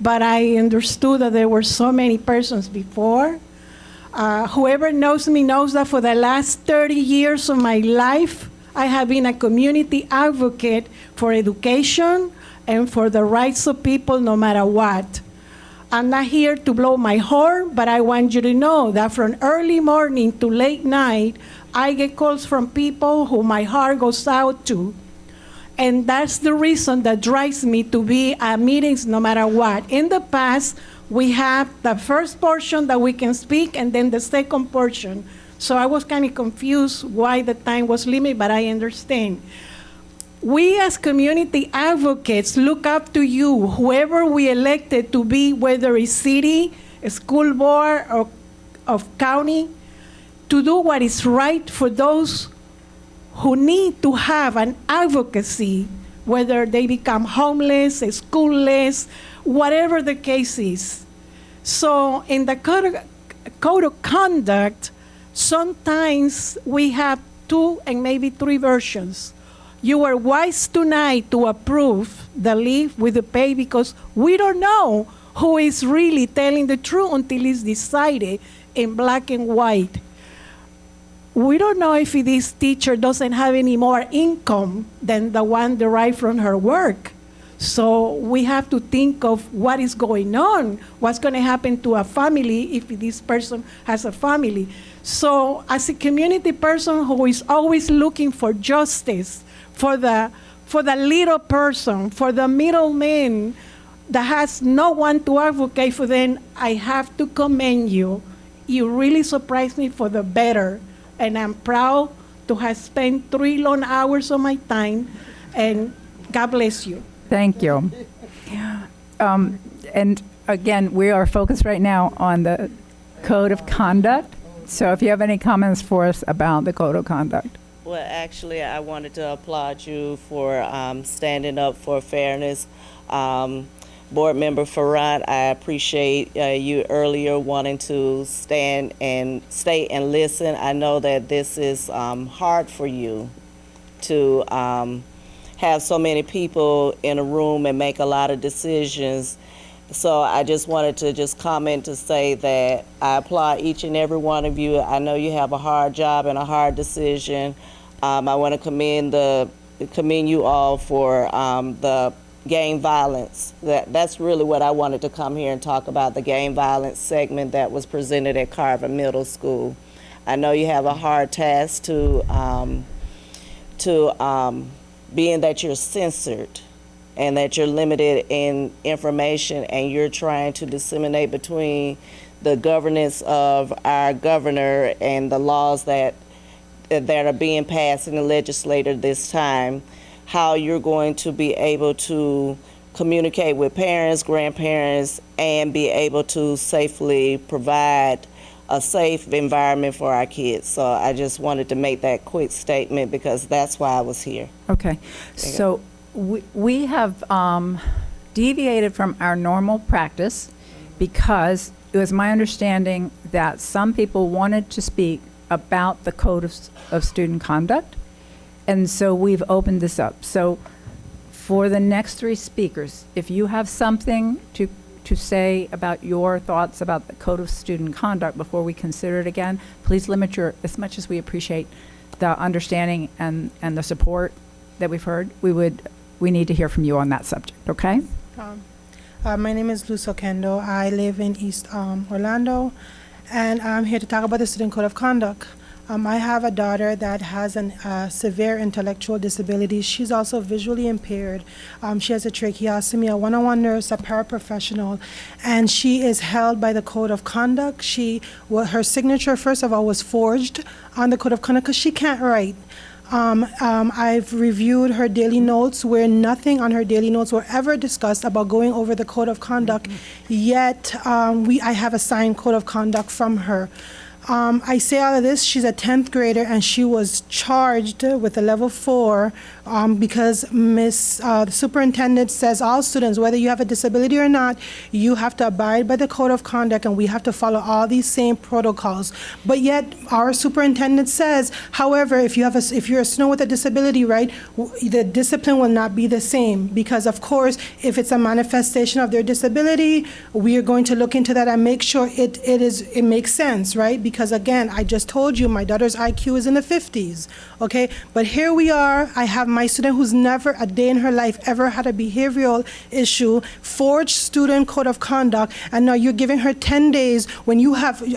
but I understood that there were so many persons before. Whoever knows me knows that for the last 30 years of my life, I have been a community advocate for education and for the rights of people no matter what. I'm not here to blow my horn, but I want you to know that from early morning to late night, I get calls from people who my heart goes out to. And that's the reason that drives me to be at meetings no matter what. In the past, we have the first portion that we can speak and then the second portion. So I was kind of confused why the time was limited, but I understand. We as community advocates look up to you, whoever we elected to be, whether it's city, a school board, or of county, to do what is right for those who need to have an advocacy, whether they become homeless, schoolless, whatever the case is. So in the code of conduct, sometimes we have 2 and maybe 3 versions. You were wise tonight to approve the leave with the pay because we don't know who is really telling the truth until it's decided in black and white. We don't know if this teacher doesn't have any more income than the one derived from her work. So we have to think of what is going on, what's going to happen to a family if this person has a family. So as a community person who is always looking for justice, for the little person, for the middleman that has no one to advocate for them, I have to commend you. You really surprised me for the better. And I'm proud to have spent 3 long hours of my time, and God bless you.
Thank you. And again, we are focused right now on the code of conduct. So if you have any comments for us about the code of conduct.
Well, actually, I wanted to applaud you for standing up for fairness. Board Member Farad, I appreciate you earlier wanting to stand and stay and listen. I know that this is hard for you to have so many people in a room and make a lot of decisions. So I just wanted to just comment to say that I applaud each and every one of you. I know you have a hard job and a hard decision. I want to commend you all for the gang violence. That's really what I wanted to come here and talk about, the gang violence segment that was presented at Carver Middle School. I know you have a hard task to being that you're censored and that you're limited in information and you're trying to disseminate between the governance of our governor and the laws that are being passed in the legislature this time, how you're going to be able to communicate with parents, grandparents, and be able to safely provide a safe environment for our kids. So I just wanted to make that quick statement because that's why I was here.
Okay. So we have deviated from our normal practice because it was my understanding that some people wanted to speak about the code of student conduct. And so we've opened this up. So for the next 3 speakers, if you have something to say about your thoughts about the code of student conduct before we consider it again, please limit as much as we appreciate the understanding and the support that we've heard, we need to hear from you on that subject, okay?
My name is Luz Okendo. I live in East Orlando, and I'm here to talk about the Student Code of Conduct. I have a daughter that has a severe intellectual disability. She's also visually impaired. She has a tracheostomy, a one-on-one nurse, a paraprofessional, and she is held by the Code of Conduct. Her signature, first of all, was forged on the Code of Conduct because she can't write. I've reviewed her daily notes where nothing on her daily notes were ever discussed about going over the Code of Conduct, yet I have a signed Code of Conduct from her. I say all of this, she's a 10th grader and she was charged with a level 4 because the superintendent says all students, whether you have a disability or not, you have to abide by the code of conduct, and we have to follow all these same protocols. But yet, our superintendent says, however, if you're a student with a disability, right, the discipline will not be the same, because of course, if it's a manifestation of their disability, we are going to look into that and make sure it makes sense, right? Because again, I just told you my daughter's IQ is in the 50s, okay? But here we are, I have my student who's never a day in her life ever had a behavioral issue, forged student code of conduct, and now you're giving her 10 days when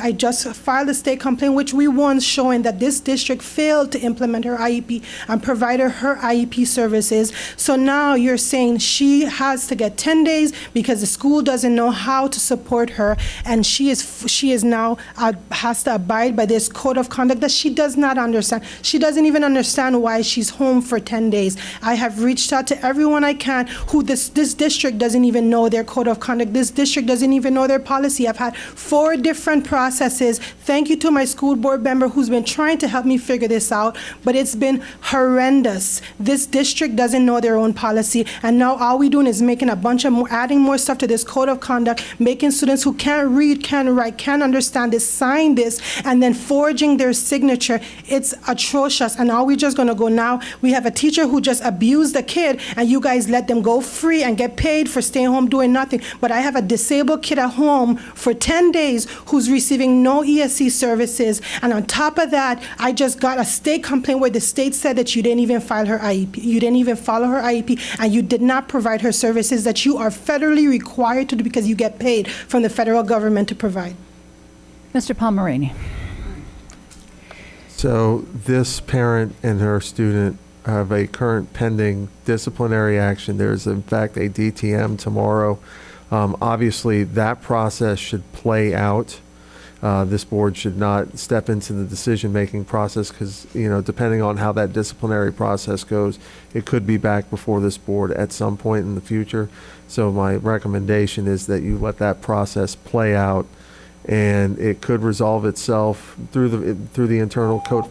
I just filed a state complaint, which we won, showing that this district failed to implement her IEP and provide her IEP services. So now you're saying she has to get 10 days because the school doesn't know how to support her, and she is now has to abide by this code of conduct that she does not understand. She doesn't even understand why she's home for 10 days. I have reached out to everyone I can who this district doesn't even know their code of conduct. This district doesn't even know their policy. I've had 4 different processes. Thank you to my school board member who's been trying to help me figure this out, but it's been horrendous. This district doesn't know their own policy, and now all we're doing is making a bunch of adding more stuff to this code of conduct, making students who can't read, can't write, can't understand this sign this, and then forging their signature. It's atrocious, and are we just going to go now? We have a teacher who just abused a kid, and you guys let them go free and get paid for staying home doing nothing. But I have a disabled kid at home for 10 days who's receiving no ESC services, and on top of that, I just got a state complaint where the state said that you didn't even file her IEP, you didn't even follow her IEP, and you did not provide her services that you are federally required to do because you get paid from the federal government to provide.
Mr. Palmerini.
So this parent and her student have a current pending disciplinary action. There's in fact a DTM tomorrow. Obviously, that process should play out. This board should not step into the decision-making process because, depending on how that disciplinary process goes, it could be back before this board at some point in the future. So my recommendation is that you let that process play out, and it could resolve itself through the internal code.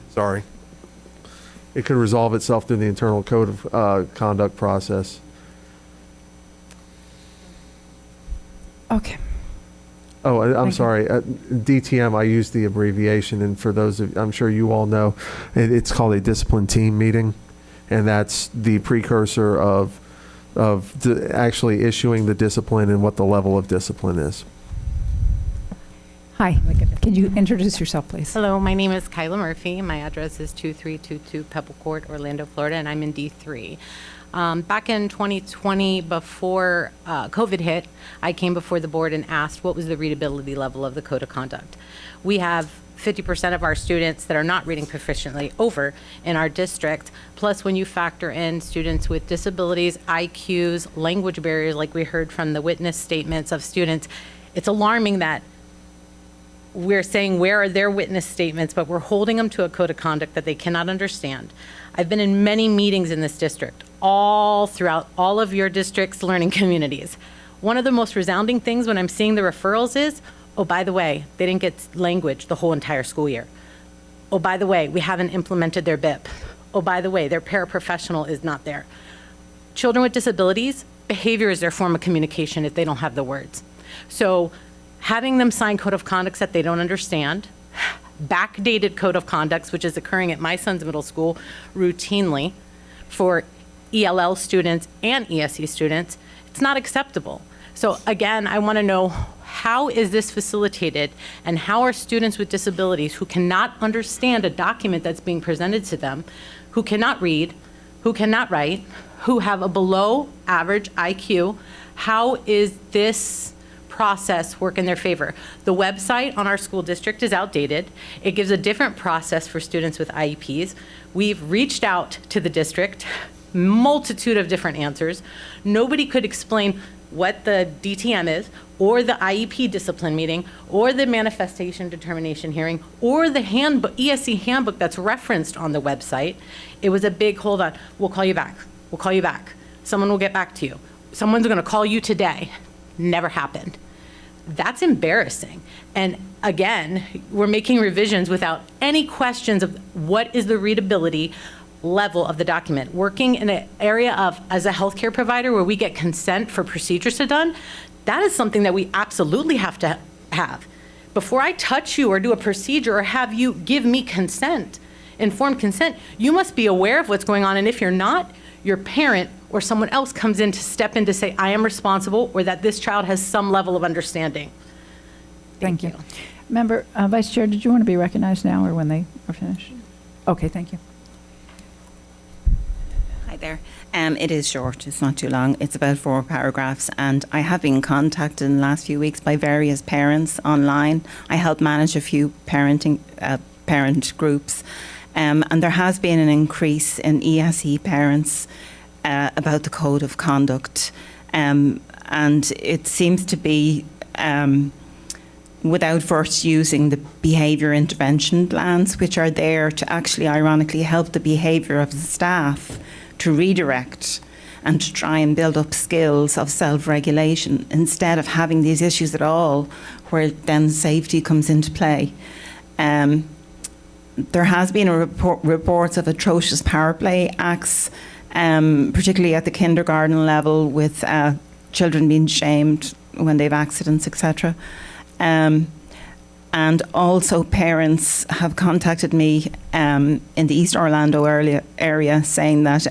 Sorry. It could resolve itself through the internal code of conduct process.
Okay.
Oh, I'm
Thank you.
sorry. DTM, I used the abbreviation, and for those of, I'm sure you all know, it's called a discipline team meeting, and that's the precursor of actually issuing the discipline and what the level of discipline is.
Hi. Can you introduce yourself, please?
Hello, my name is Kyla Murphy. My address is 2322 Pebble Court, Orlando, Florida, and I'm in D3. Back in 2020, before COVID hit, I came before the board and asked what was the readability level of the code of conduct. We have 50% of our students that are not reading proficiently over in our district. Plus, when you factor in students with disabilities, IQs, language barriers, like we heard from the witness statements of students, it's alarming that we're saying where are their witness statements, but we're holding them to a code of conduct that they cannot understand. I've been in many meetings in this district, all throughout all of your district's learning communities. One of the most resounding things when I'm seeing the referrals is, oh, by the way, they didn't get language the whole entire school year. Oh, by the way, we haven't implemented their BIP. Oh, by the way, their paraprofessional is not there. Children with disabilities, behavior is their form of communication if they don't have the words. So having them sign code of conducts that they don't understand, backdated code of conducts, which is occurring at my son's middle school routinely for ELL students and ESE students, it's not acceptable. So again, I want to know, how is this facilitated, and how are students with disabilities who cannot understand a document that's being presented to them, who cannot read, who cannot write, who have a below average IQ, how is this process work in their favor? The website on our school district is outdated. It gives a different process for students with IEPs. We've reached out to the district, multitude of different answers. Nobody could explain what the DTM is, or the IEP discipline meeting, or the manifestation determination hearing, or the handbook, ESE handbook that's referenced on the website. It was a big hold on. We'll call you back. We'll call you back. Someone will get back to you. Someone's going to call you today. Never happened. That's embarrassing. And again, we're making revisions without any questions of what is the readability level of the document. Working in an area of, as a healthcare provider, where we get consent for procedures to done, that is something that we absolutely have to have. Before I touch you or do a procedure or have you give me consent, informed consent, you must be aware of what's going on. And if you're not, your parent or someone else comes in to step in to say, I am responsible, or that this child has some level of understanding.
Thank you. Member, Vice Chair, did you want to be recognized now or when they are finished? Okay, thank you.
Hi there. It is short. It's not too long. It's about 4 paragraphs, and I have been contacted in the last few weeks by various parents online. I help manage a few parent groups, and there has been an increase in ESE parents about the code of conduct, and it seems to be without first using the behaviour intervention plans, which are there to actually ironically help the behaviour of the staff to redirect and to try and build up skills of self-regulation instead of having these issues at all where then safety comes into play. There has been reports of atrocious power play acts, particularly at the kindergarten level, with children being shamed when they have accidents, etc. And also parents have contacted me in the East Orlando area saying that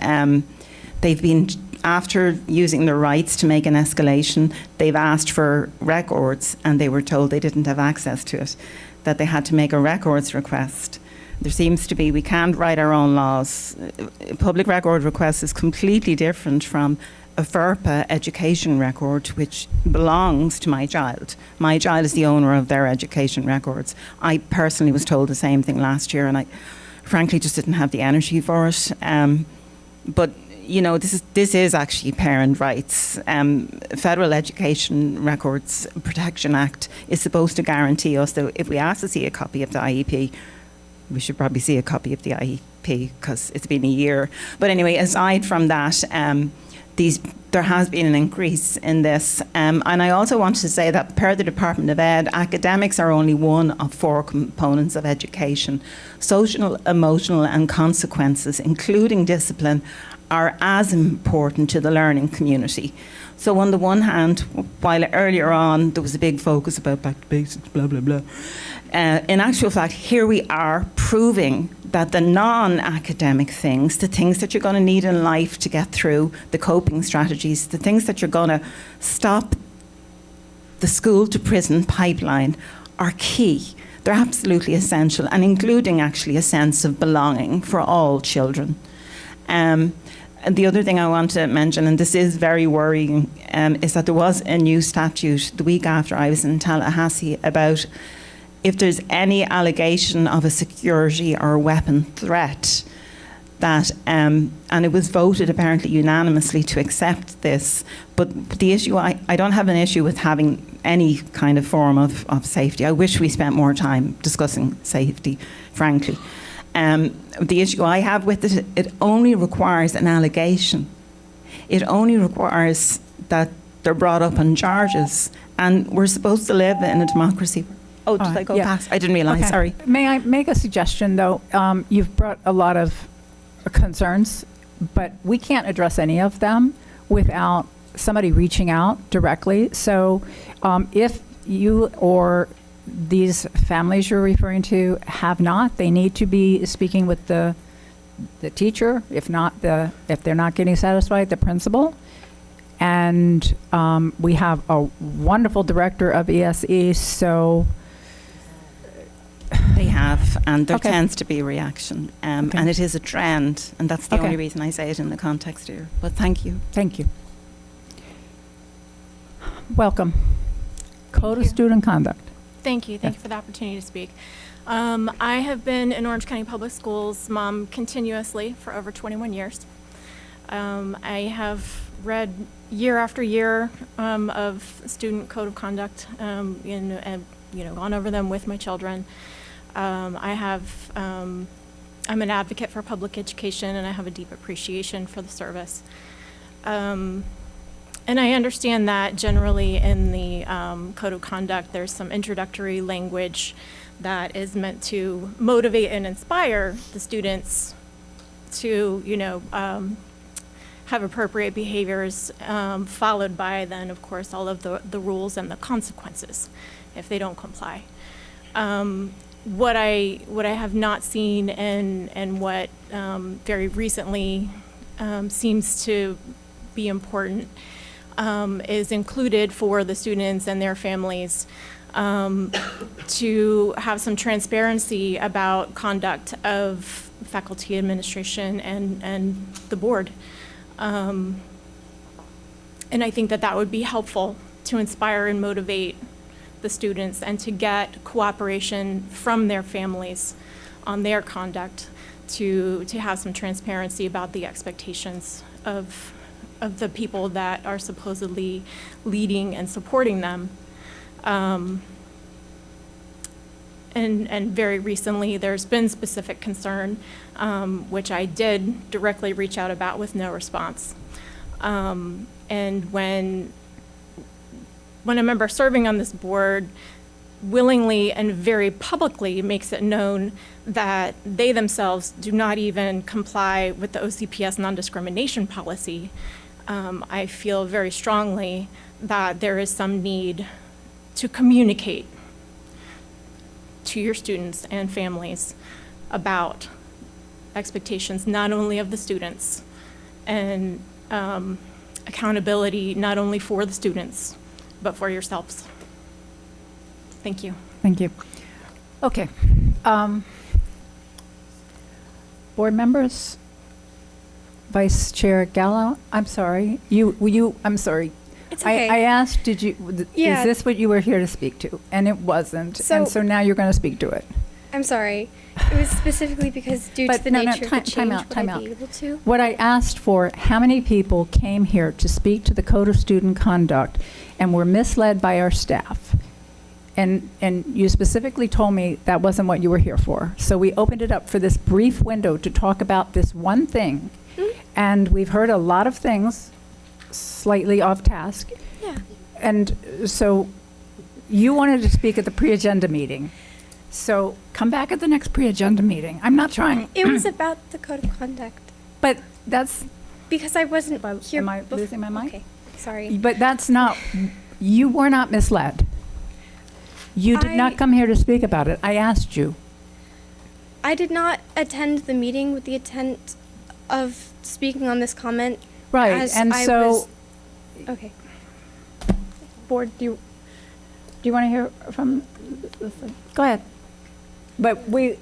they've been, after using their rights to make an escalation, they've asked for records and they were told they didn't have access to it, that they had to make a records request. There seems to be, we can't write our own laws. A public record request is completely different from a FERPA education record, which belongs to my child. My child is the owner of their education records. I personally was told the same thing last year, and I frankly just didn't have the energy for it. But you know, this is actually parent rights. Federal Education Records Protection Act is supposed to guarantee us that if we ask to see a copy of the IEP, we should probably see a copy of the IEP because it's been a year. But anyway, aside from that, there has been an increase in this. And I also want to say that per the Department of Ed, academics are only one of 4 components of education. Social, emotional and consequences, including discipline, are as important to the learning community. So on the one hand, while earlier on there was a big focus about back to basics, blah, blah, blah, in actual fact, here we are proving that the non-academic things, the things that you're going to need in life to get through, the coping strategies, the things that you're going to stop the school to prison pipeline are key. They're absolutely essential, and including actually a sense of belonging for all children. And the other thing I want to mention, and this is very worrying, is that there was a new statute the week after I was in Tallahassee about if there's any allegation of a security or weapon threat, that, and it was voted apparently unanimously to accept this, but the issue, I don't have an issue with having any kind of form of safety. I wish we spent more time discussing safety, frankly. The issue I have with it, it only requires an allegation. It only requires that they're brought up on charges, and we're supposed to live in a democracy. Oh, did I go past? I didn't realise, sorry.
May I make a suggestion, though? You've brought a lot of concerns, but we can't address any of them without somebody reaching out directly. So if you or these families you're referring to have not, they need to be speaking with the teacher, if they're not getting satisfied, the principal. And we have a wonderful director of ESE, so...
They have, and there tends to be a reaction, and it is a trend, and that's the only reason I say it in the context here. But thank you.
Thank you. Welcome. Code of Student Conduct.
Thank you. Thank you for the opportunity to speak. I have been in Orange County Public Schools continuously for over 21 years. I have read year after year of student code of conduct, and gone over them with my children. I'm an advocate for public education, and I have a deep appreciation for the service. And I understand that generally in the code of conduct, there's some introductory language that is meant to motivate and inspire the students to, have appropriate behaviors, followed by then, of course, all of the rules and the consequences if they don't comply. What I have not seen and what very recently seems to be important is included for the students and their families to have some transparency about conduct of faculty, administration, and the board. And I think that would be helpful to inspire and motivate the students and to get cooperation from their families on their conduct, to have some transparency about the expectations of the people that are supposedly leading and supporting them. And very recently, there's been specific concern, which I did directly reach out about with no response. And when a member serving on this board willingly and very publicly makes it known that they themselves do not even comply with the OCPS non-discrimination policy, I feel very strongly that there is some need to communicate to your students and families about expectations, not only of the students, and accountability not only for the students, but for yourselves. Thank you.
Thank you. Okay. Board members, Vice Chair Gallo, I'm sorry. I'm sorry.
It's okay.
I asked, is this what you were here to speak to? And it wasn't. And so now you're going to speak to it.
I'm sorry. It was specifically because due to the nature of the change, would I be able to?
What I asked for, how many people came here to speak to the Code of Student Conduct and were misled by our staff? And you specifically told me that wasn't what you were here for. So we opened it up for this brief window to talk about this one thing. Mm-hmm. And we've heard a lot of things slightly off task.
Yeah.
And so you wanted to speak at the pre-agenda meeting. So come back at the next pre-agenda meeting. I'm not trying.
It was about the Code of Conduct.
But that's...
Because I wasn't here.
Am I losing my mic?
Okay, sorry.
But that's not... You were not misled. You did not come here to speak about it. I asked you.
I did not attend the meeting with the intent of speaking on this comment.
Right, and so...
Okay.
Board, do you want to hear from... Go ahead. But we...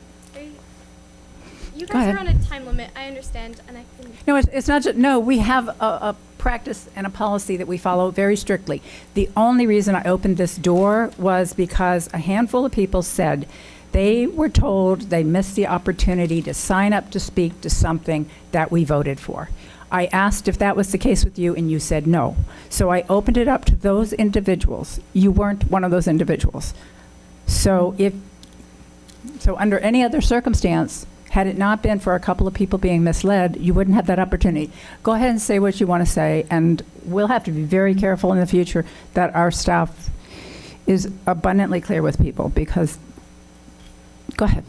You guys are on a time limit. I understand, and I can...
No, it's not just... No, we have a practice and a policy that we follow very strictly. The only reason I opened this door was because a handful of people said they were told they missed the opportunity to sign up to speak to something that we voted for. I asked if that was the case with you, and you said no. So I opened it up to those individuals. You weren't one of those individuals. So under any other circumstance, had it not been for a couple of people being misled, you wouldn't have that opportunity. Go ahead and say what you want to say, and we'll have to be very careful in the future that our staff is abundantly clear with people, because, go ahead.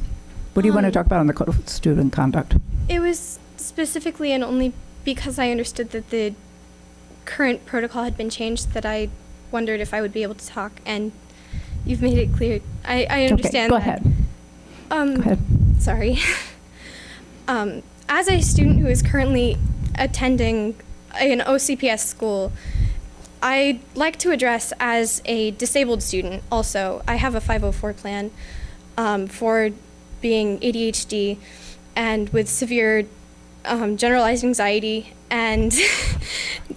What do you want to talk about on the Code of Student Conduct?
It was specifically and only because I understood that the current protocol had been changed that I wondered if I would be able to talk, and you've made it clear. I understand.
Okay, go ahead.
Sorry. As a student who is currently attending an OCPS school, I'd like to address as a disabled student also. I have a 504 plan for being ADHD and with severe generalized anxiety, and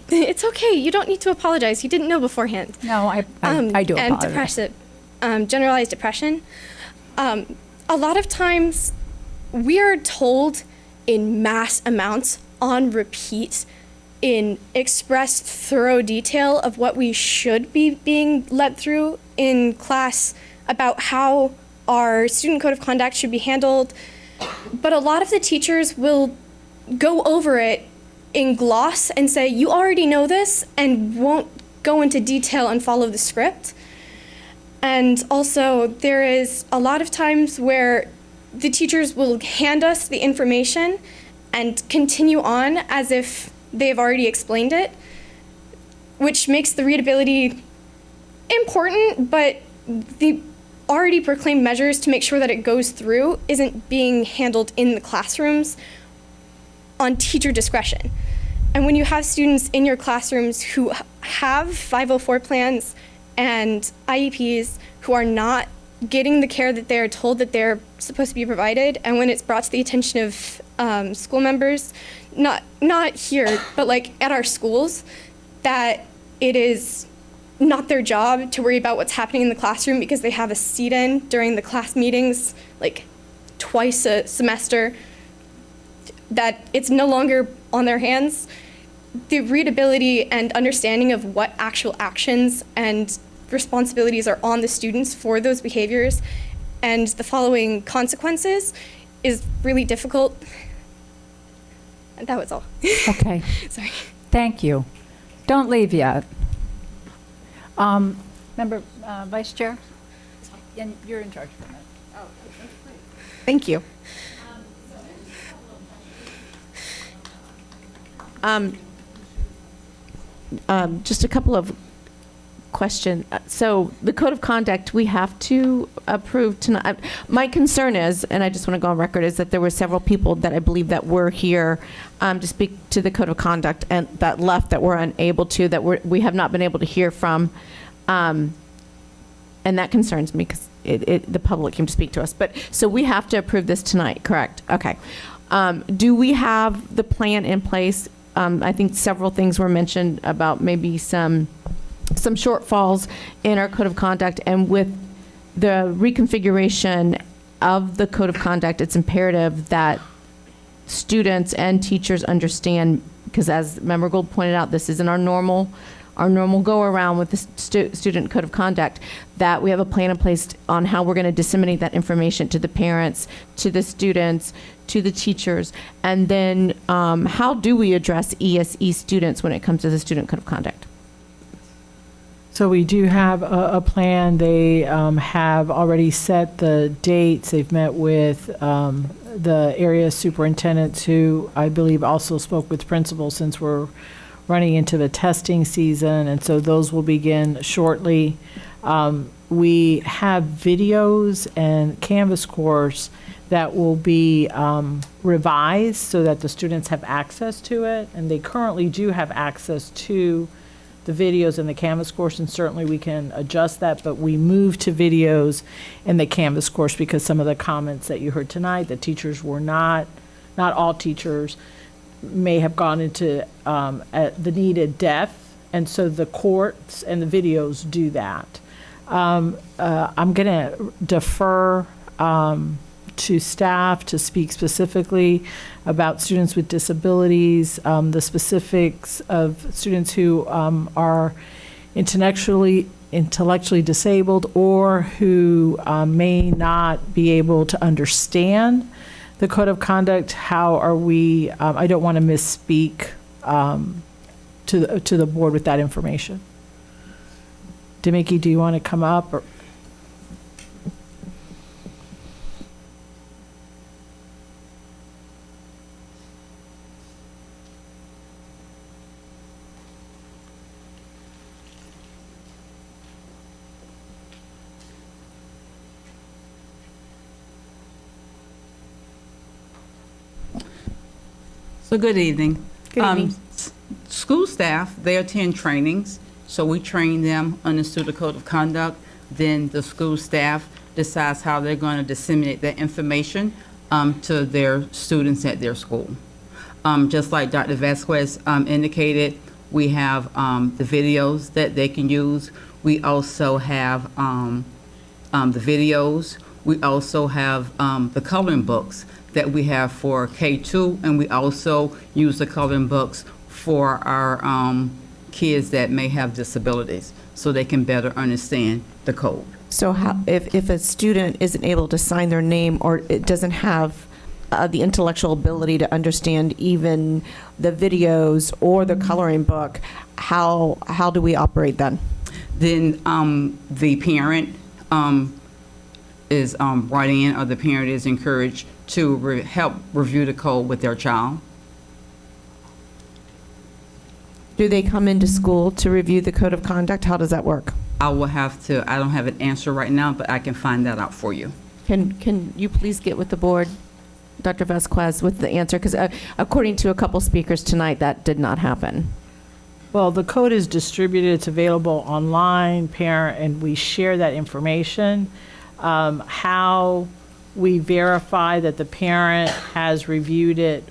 it's okay. You don't need to apologize. You didn't know beforehand.
No, I do apologize.
And depressive, generalized depression. A lot of times we are told in mass amounts on repeat in expressed thorough detail of what we should be being led through in class about how our student code of conduct should be handled. But a lot of the teachers will go over it in gloss and say, you already know this, and won't go into detail and follow the script. And also, there is a lot of times where the teachers will hand us the information and continue on as if they've already explained it, which makes the readability important, but the already proclaimed measures to make sure that it goes through isn't being handled in the classrooms on teacher discretion. And when you have students in your classrooms who have 504 plans and IEPs who are not getting the care that they're told that they're supposed to be provided, and when it's brought to the attention of school members, not here, but like at our schools, that it is not their job to worry about what's happening in the classroom because they have a seat-in during the class meetings like twice a semester, that it's no longer on their hands. The readability and understanding of what actual actions and responsibilities are on the students for those behaviors and the following consequences is really difficult. And that was all.
Okay.
Sorry.
Thank you. Don't leave yet. Member Vice Chair? And you're in charge for a minute.
Thank you.
Just a couple of questions. So the code of conduct we have to approve tonight. My concern is, and I just want to go on record, is that there were several people that I believe that were here to speak to the code of conduct and that left that were unable to, that we have not been able to hear from. And that concerns me because the public came to speak to us. But so we have to approve this tonight, correct? Okay. Do we have the plan in place? I think several things were mentioned about maybe some shortfalls in our code of conduct, and with the reconfiguration of the code of conduct, it's imperative that students and teachers understand, because as Member Gold pointed out, this isn't our normal go around with the student code of conduct, that we have a plan in place on how we're going to disseminate that information to the parents, to the students, to the teachers, and then how do we address ESE students when it comes to the student code of conduct?
So we do have a plan. They have already set the dates. They've met with the area superintendents, who I believe also spoke with principals, since we're running into the testing season, and so those will begin shortly. We have videos and Canvas course that will be revised so that the students have access to it, and they currently do have access to the videos in the Canvas course, and certainly we can adjust that, but we moved to videos in the Canvas course because some of the comments that you heard tonight, the teachers were not all teachers may have gone into the needed depth, and so the courts and the videos do that. I'm going to defer to staff to speak specifically about students with disabilities, the specifics of students who are intellectually disabled or who may not be able to understand the code of conduct. How are we, I don't want to misspeak to the board with that information. Demiki, do you want to come up? Or?
So good evening.
Good evening.
School staff, they attend trainings, so we train them on the student code of conduct. Then the school staff decides how they're going to disseminate that information to their students at their school. Just like Dr. Vasquez indicated, we have the videos that they can use. We also have the videos. We also have the coloring books that we have for K2, and we also use the coloring books for our kids that may have disabilities, so they can better understand the code.
So how, if a student isn't able to sign their name, or it doesn't have the intellectual ability to understand even the videos or the coloring book, how do we operate then?
Then the parent is brought in or the parent is encouraged to help review the code with their child.
Do they come into school to review the code of conduct? How does that work?
I will have to, I don't have an answer right now, but I can find that out for you.
Can you please get with the board, Dr. Vasquez, with the answer? Because according to a couple speakers tonight, that did not happen.
Well, the code is distributed, it's available online, parent, and we share that information. How we verify that the parent has reviewed it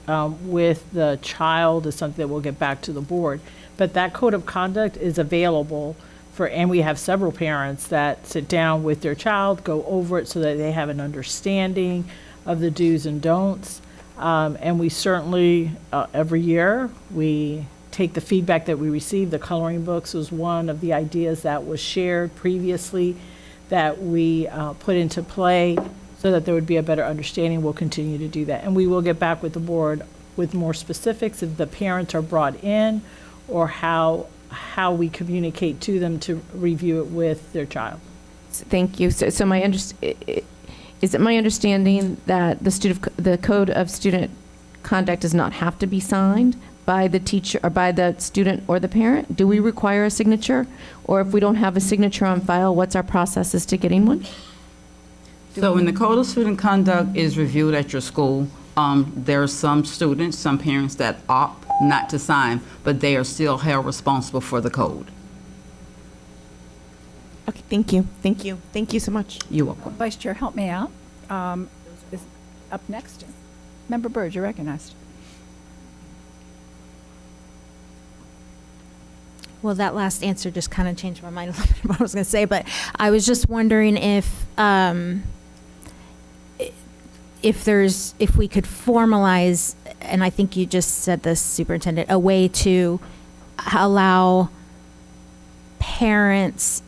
with the child is something that we'll get back to the board. But that code of conduct is available for, and we have several parents that sit down with their child, go over it so that they have an understanding of the do's and don'ts. And we certainly, every year, we take the feedback that we receive. The coloring books was one of the ideas that was shared previously that we put into play so that there would be a better understanding. We'll continue to do that. And we will get back with the board with more specifics if the parents are brought in or how we communicate to them to review it with their child.
Thank you. So is it my understanding that the code of student conduct does not have to be signed by the teacher or by the student or the parent? Do we require a signature? Or if we don't have a signature on file, what's our process as to getting one?
So when the code of student conduct is reviewed at your school, there are some students, some parents that opt not to sign, but they are still held responsible for the code.
Okay, thank you. Thank you. Thank you so much.
You're welcome.
Vice Chair, help me out. Is up next, Member Byrd, you're recognized.
Well, that last answer just kind of changed my mind a little bit about what I was going to say, but I was just wondering if we could formalize, and I think you just said this, Superintendent, a way to allow parents,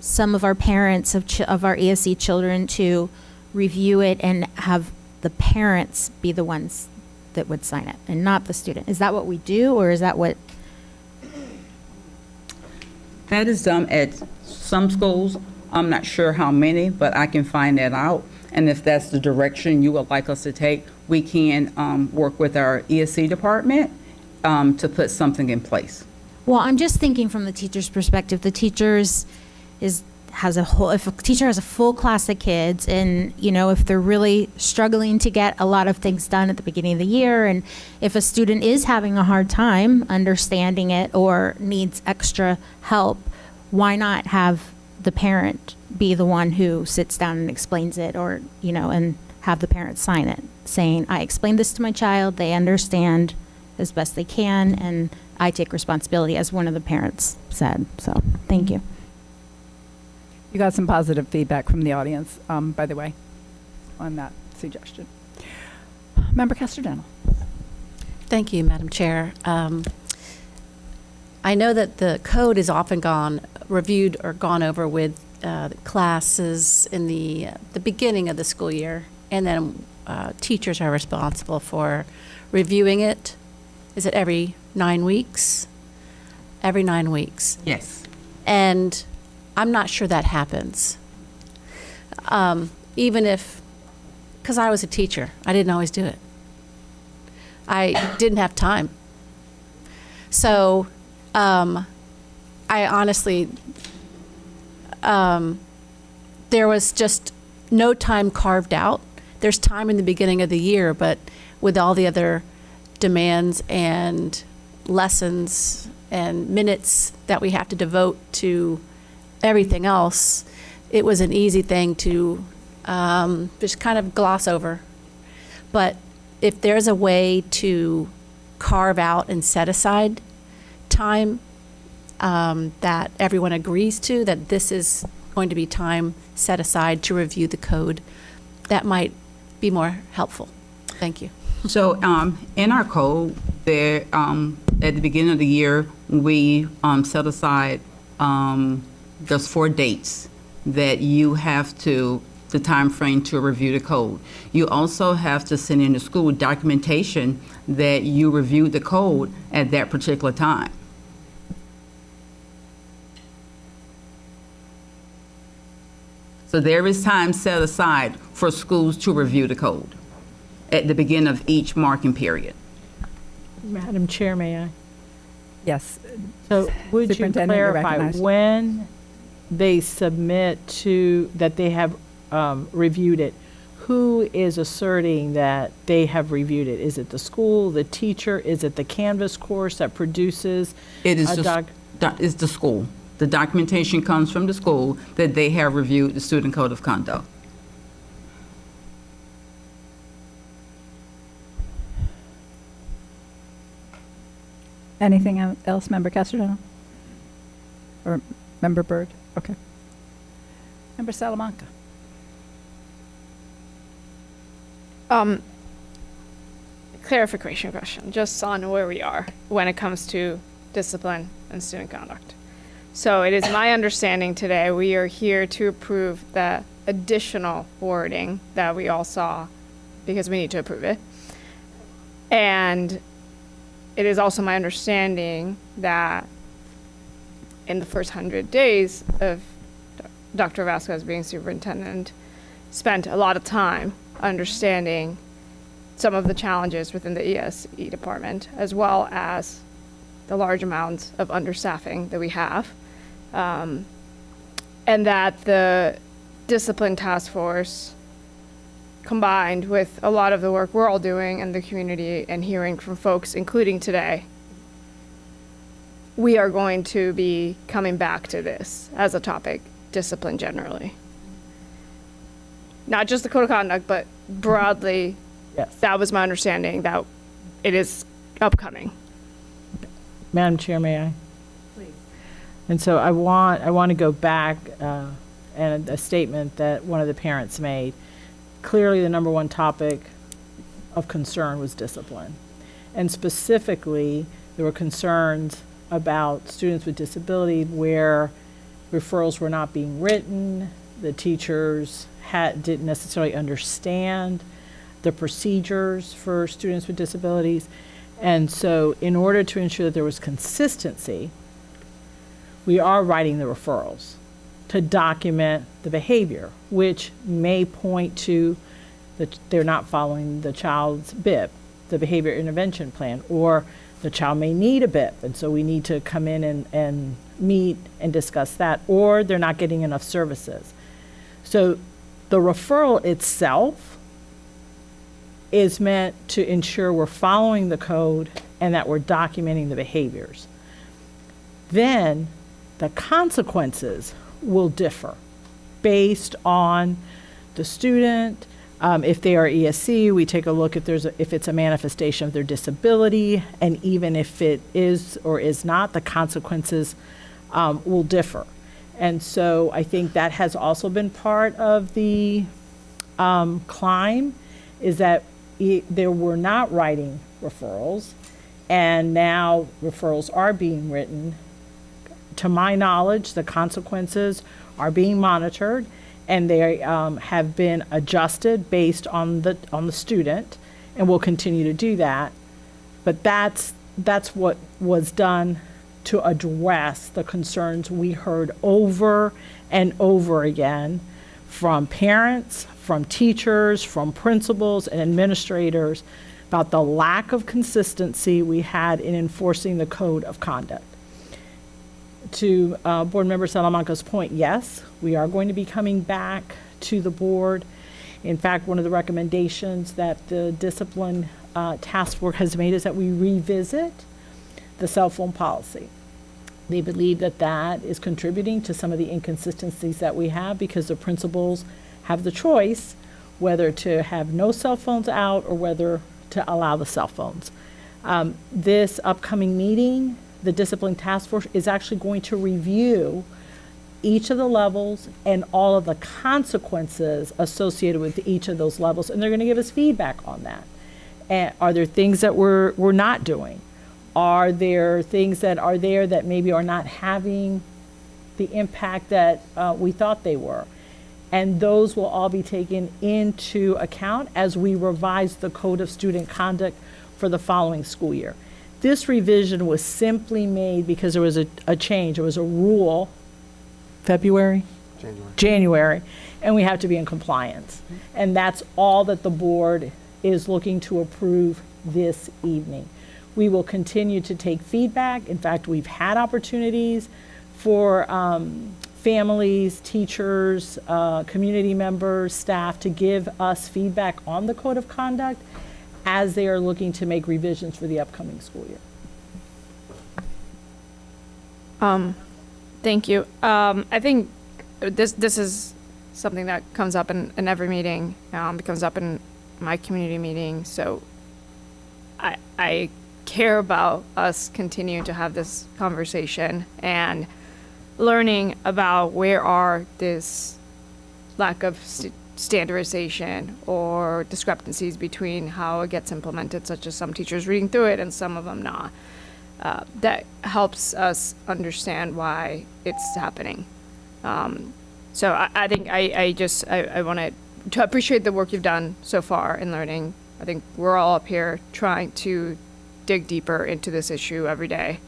some of our parents of our ESC children to review it and have the parents be the ones that would sign it and not the student. Is that what we do, or is that what?
That is done at some schools. I'm not sure how many, but I can find that out. And if that's the direction you would like us to take, we can work with our ESC department to put something in place.
Well, I'm just thinking from the teacher's perspective. The teachers if a teacher has a full class of kids, and if they're really struggling to get a lot of things done at the beginning of the year, and if a student is having a hard time understanding it or needs extra help, why not have the parent be the one who sits down and explains it, or and have the parent sign it saying, I explained this to my child, they understand as best they can, and I take responsibility, as one of the parents said. So thank you.
You got some positive feedback from the audience, by the way, on that suggestion. Member Kester-Dennell.
Thank you, Madam Chair. I know that the code is often reviewed or gone over with classes in the beginning of the school year, and then teachers are responsible for reviewing it. Is it every 9 weeks? Every 9 weeks.
Yes.
And I'm not sure that happens. Even if, because I was a teacher, I didn't always do it. I didn't have time. So I honestly, there was just no time carved out. There's time in the beginning of the year, but with all the other demands and lessons and minutes that we have to devote to everything else, it was an easy thing to just kind of gloss over. But if there's a way to carve out and set aside time that everyone agrees to, that this is going to be time set aside to review the code, that might be more helpful. Thank you.
So in our code, there at the beginning of the year, we set aside there's 4 dates that you have to, the time frame to review the code. You also have to send in to school documentation that you reviewed the code at that particular time. So there is time set aside for schools to review the code at the beginning of each marking period.
Madam Chair, may I?
Yes.
So would you
Superintendent, you're
clarify
recognized.
when they submit that they have reviewed it, who is asserting that they have reviewed it? Is it the school, the teacher? Is it the Canvas course that produces
It is
a
it's the school. The documentation comes from the school that they have reviewed the student code of conduct.
Anything else, Member Castellano? Or Member Byrd? Okay. Member Salamanca?
Clarification question, just on where we are when it comes to discipline and student conduct. So it is my understanding today we are here to approve the additional wording that we all saw because we need to approve it. And it is also my understanding that in the first 100 days of Dr. Vasquez being superintendent, spent a lot of time understanding some of the challenges within the ESE department, as well as the large amounts of understaffing that we have, and that the discipline task force, combined with a lot of the work we're all doing in the community and hearing from folks, including today, we are going to be coming back to this as a topic, discipline generally. Not just the code of conduct, but broadly.
Yes.
That was my understanding, that it is upcoming.
Madam Chair, may I? Please. And so I want to go back and a statement that one of the parents made. Clearly, the number one topic of concern was discipline. And specifically, there were concerns about students with disability where referrals were not being written, the teachers didn't necessarily understand the procedures for students with disabilities. And so in order to ensure that there was consistency, we are writing the referrals to document the behavior, which may point to that they're not following the child's BIP, the behavior intervention plan, or the child may need a BIP, and so we need to come in and meet and discuss that, or they're not getting enough services. So the referral itself is meant to ensure we're following the code and that we're documenting the behaviors. Then the consequences will differ based on the student. If they are ESC, we take a look if it's a manifestation of their disability, and even if it is or is not, the consequences will differ. And so I think that has also been part of the climb, is that they were not writing referrals, and now referrals are being written. To my knowledge, the consequences are being monitored, and they have been adjusted based on the student, and will continue to do that. But that's what was done to address the concerns we heard over and over again from parents, from teachers, from principals and administrators about the lack of consistency we had in enforcing the code of conduct. To Board Member Salamanca's point, yes, we are going to be coming back to the board. In fact, one of the recommendations that the discipline task force has made is that we revisit the cell phone policy. They believe that that is contributing to some of the inconsistencies that we have, because the principals have the choice whether to have no cell phones out or whether to allow the cell phones. This upcoming meeting, the discipline task force is actually going to review each of the levels and all of the consequences associated with each of those levels, and they're going to give us feedback on that. And are there things that we're not doing? Are there things that are there that maybe are not having the impact that we thought they were? And those will all be taken into account as we revise the Code of Student Conduct for the following school year. This revision was simply made because there was a change. There was a rule, February, January, and we have to be in compliance. And that's all that the board is looking to approve this evening. We will continue to take feedback. In fact, we've had opportunities for families, teachers, community members, staff to give us feedback on the code of conduct as they are looking to make revisions for the upcoming school year.
Thank you. I think this is something that comes up in every meeting. It comes up in my community meeting. So I care about us continuing to have this conversation and learning about where are this lack of standardization or discrepancies between how it gets implemented, such as some teachers reading through it and some of them not. That helps us understand why it's happening. So I think I want to appreciate the work you've done so far in learning. I think we're all up here trying to dig deeper into this issue every day.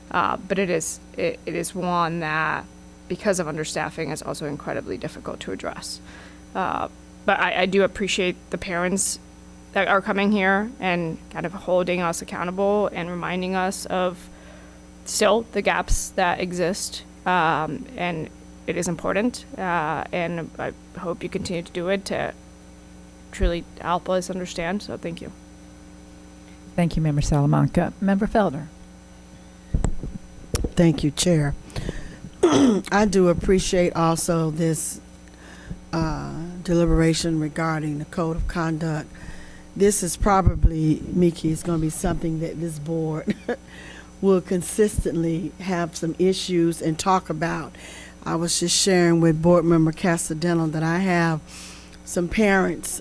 But it is one that, because of understaffing, is also incredibly difficult to address. But I do appreciate the parents that are coming here and kind of holding us accountable and reminding us of still the gaps that exist. And it is important. And I hope you continue to do it to truly help us understand. So thank you.
Thank you, Member Salamanca. Member Felder.
Thank you, Chair. I do appreciate also this deliberation regarding the code of conduct. This is probably, Miki, is going to be something that this board will consistently have some issues and talk about. I was just sharing with Board Member Casadeno that I have some parents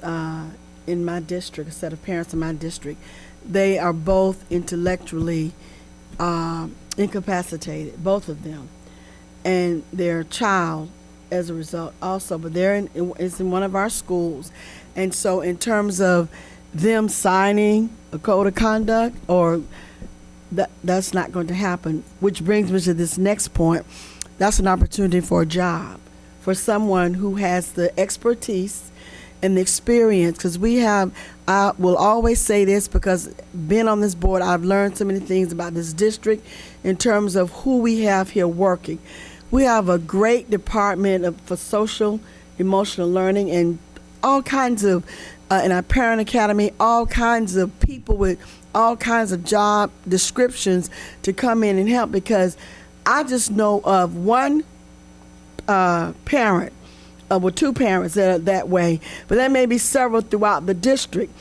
in my district, a set of parents in my district. They are both intellectually incapacitated, both of them, and their child as a result also, but it's in one of our schools. And so in terms of them signing a code of conduct, or that's not going to happen, which brings me to this next point. That's an opportunity for a job for someone who has the expertise and the experience, because I will always say this, because being on this board, I've learned so many things about this district in terms of who we have here working. We have a great department for social, emotional learning, and all kinds of, in our parent academy, all kinds of people with all kinds of job descriptions to come in and help, because I just know of one parent, well, two parents that are that way, but there may be several throughout the district.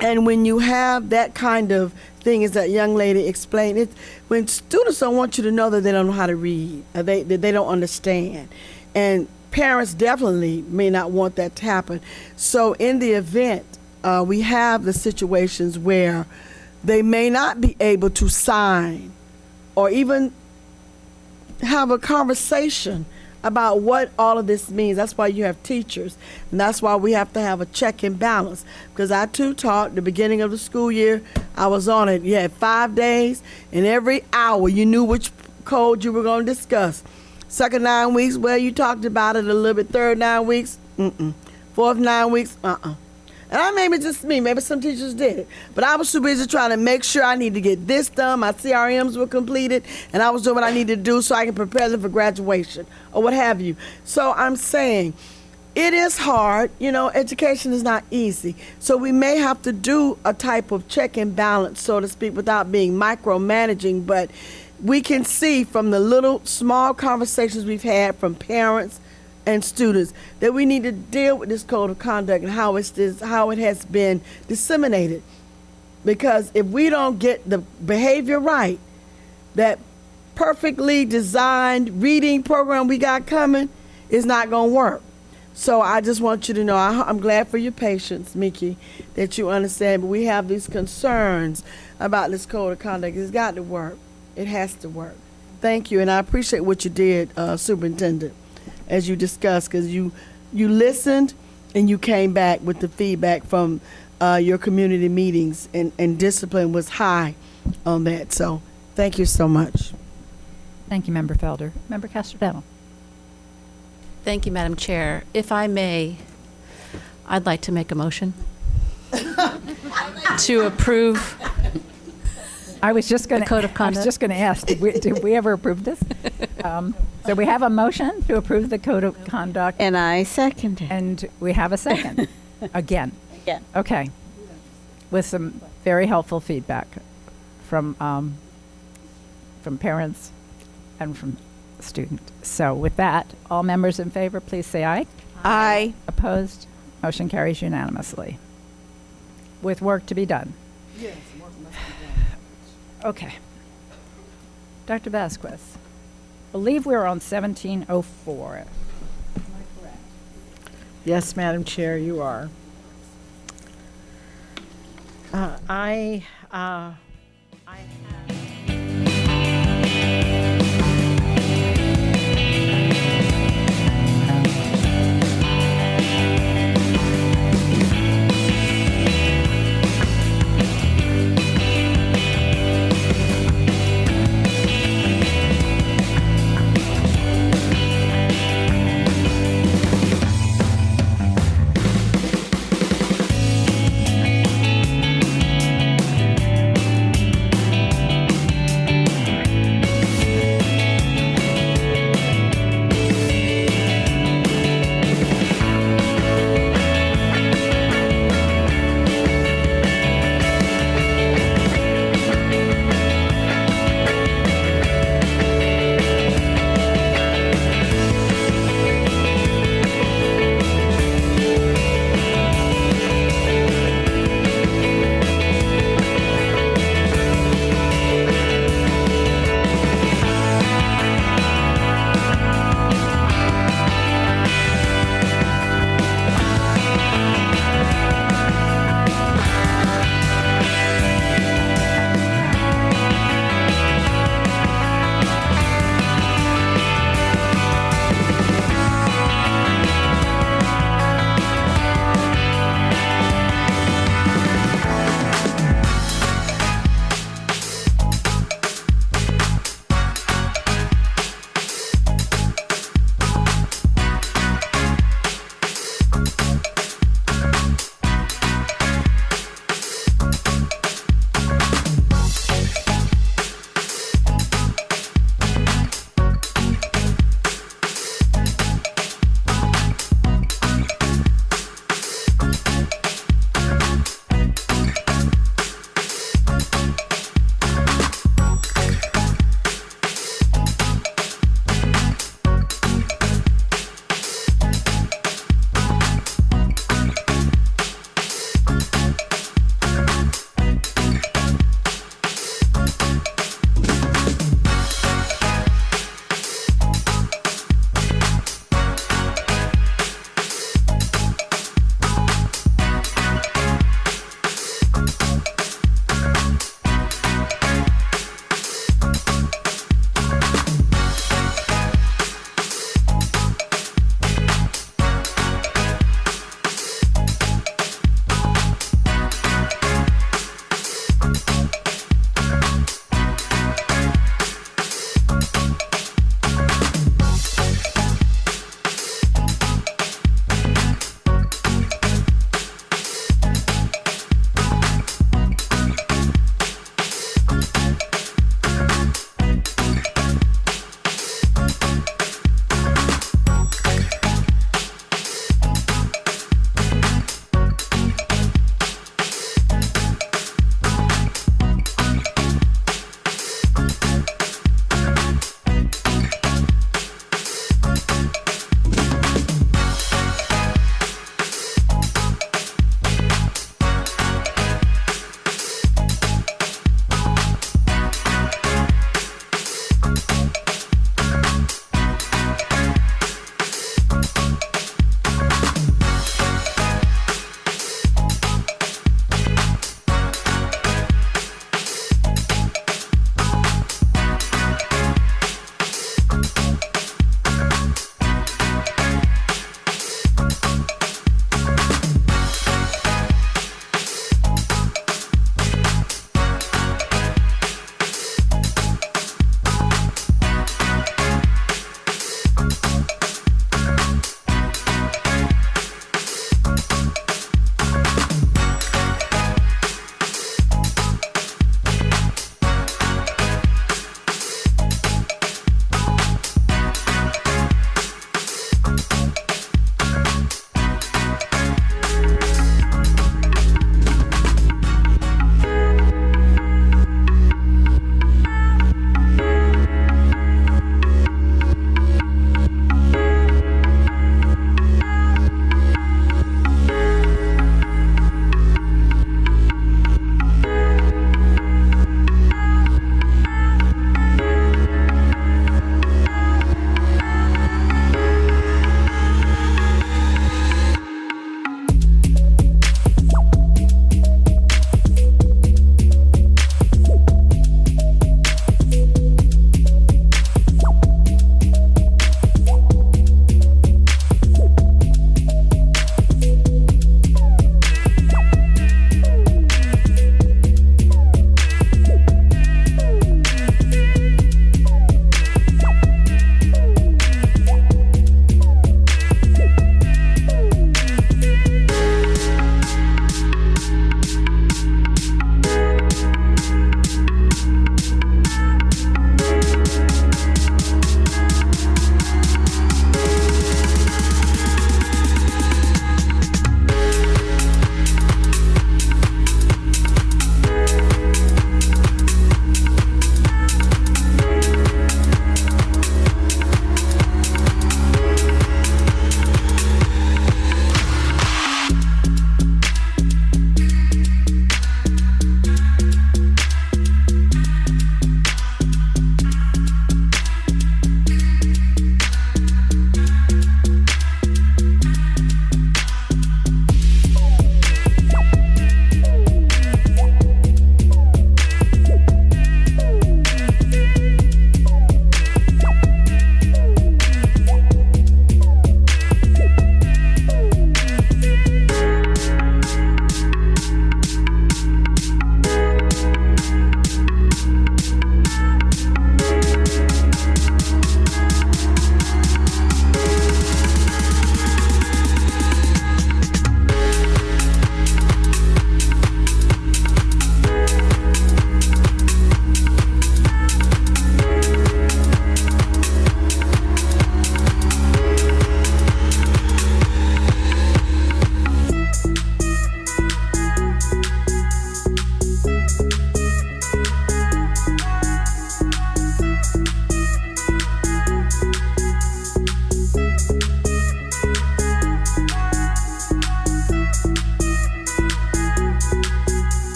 And when you have that kind of thing, as that young lady explained, it's when students don't want you to know that they don't know how to read, that they don't understand. And parents definitely may not want that to happen. So in the event, we have the situations where they may not be able to sign or even have a conversation about what all of this means. That's why you have teachers, and that's why we have to have a check and balance. Because I too taught the beginning of the school year. I was on it. You had 5 days, and every hour you knew which code you were going to discuss. Second 9 weeks, well, you talked about it a little bit. Third 9 weeks, Fourth 9 weeks, And maybe just me, maybe some teachers did it. But I was too busy trying to make sure I need to get this done, my CRMs were completed, and I was doing what I needed to do so I can prepare them for graduation or what have you. So I'm saying it is hard. Education is not easy. So we may have to do a type of check and balance, so to speak, without being micromanaging. But we can see from the little small conversations we've had from parents and students that we need to deal with this code of conduct and how it has been disseminated. Because if we don't get the behavior right, that perfectly designed reading program we got coming is not going to work. So I just want you to know, I'm glad for your patience, Miki, that you understand, but we have these concerns about this code of conduct. It's got to work. It has to work. Thank you, and I appreciate what you did, Superintendent, as you discussed, because you listened and you came back with the feedback from your community meetings, and discipline was high on that. So thank you so much.
Thank you, Member Felder. Member Casadeno.
Thank you, Madam Chair. If I may, I'd like to make a motion to approve
I was just going
the code of
I was
conduct.
just going to ask, did we ever approve this? So we have a motion to approve the code of conduct.
And I second it.
And we have a second. Again.
Again.
Okay. With some very helpful feedback from parents and from students. So with that, all members in favor, please say aye.
Aye.
Opposed? Motion carries unanimously. With work to be done.
Yes.
Okay. Dr. Vasquez, believe we're on 1704.
Yes, Madam Chair, you are. I have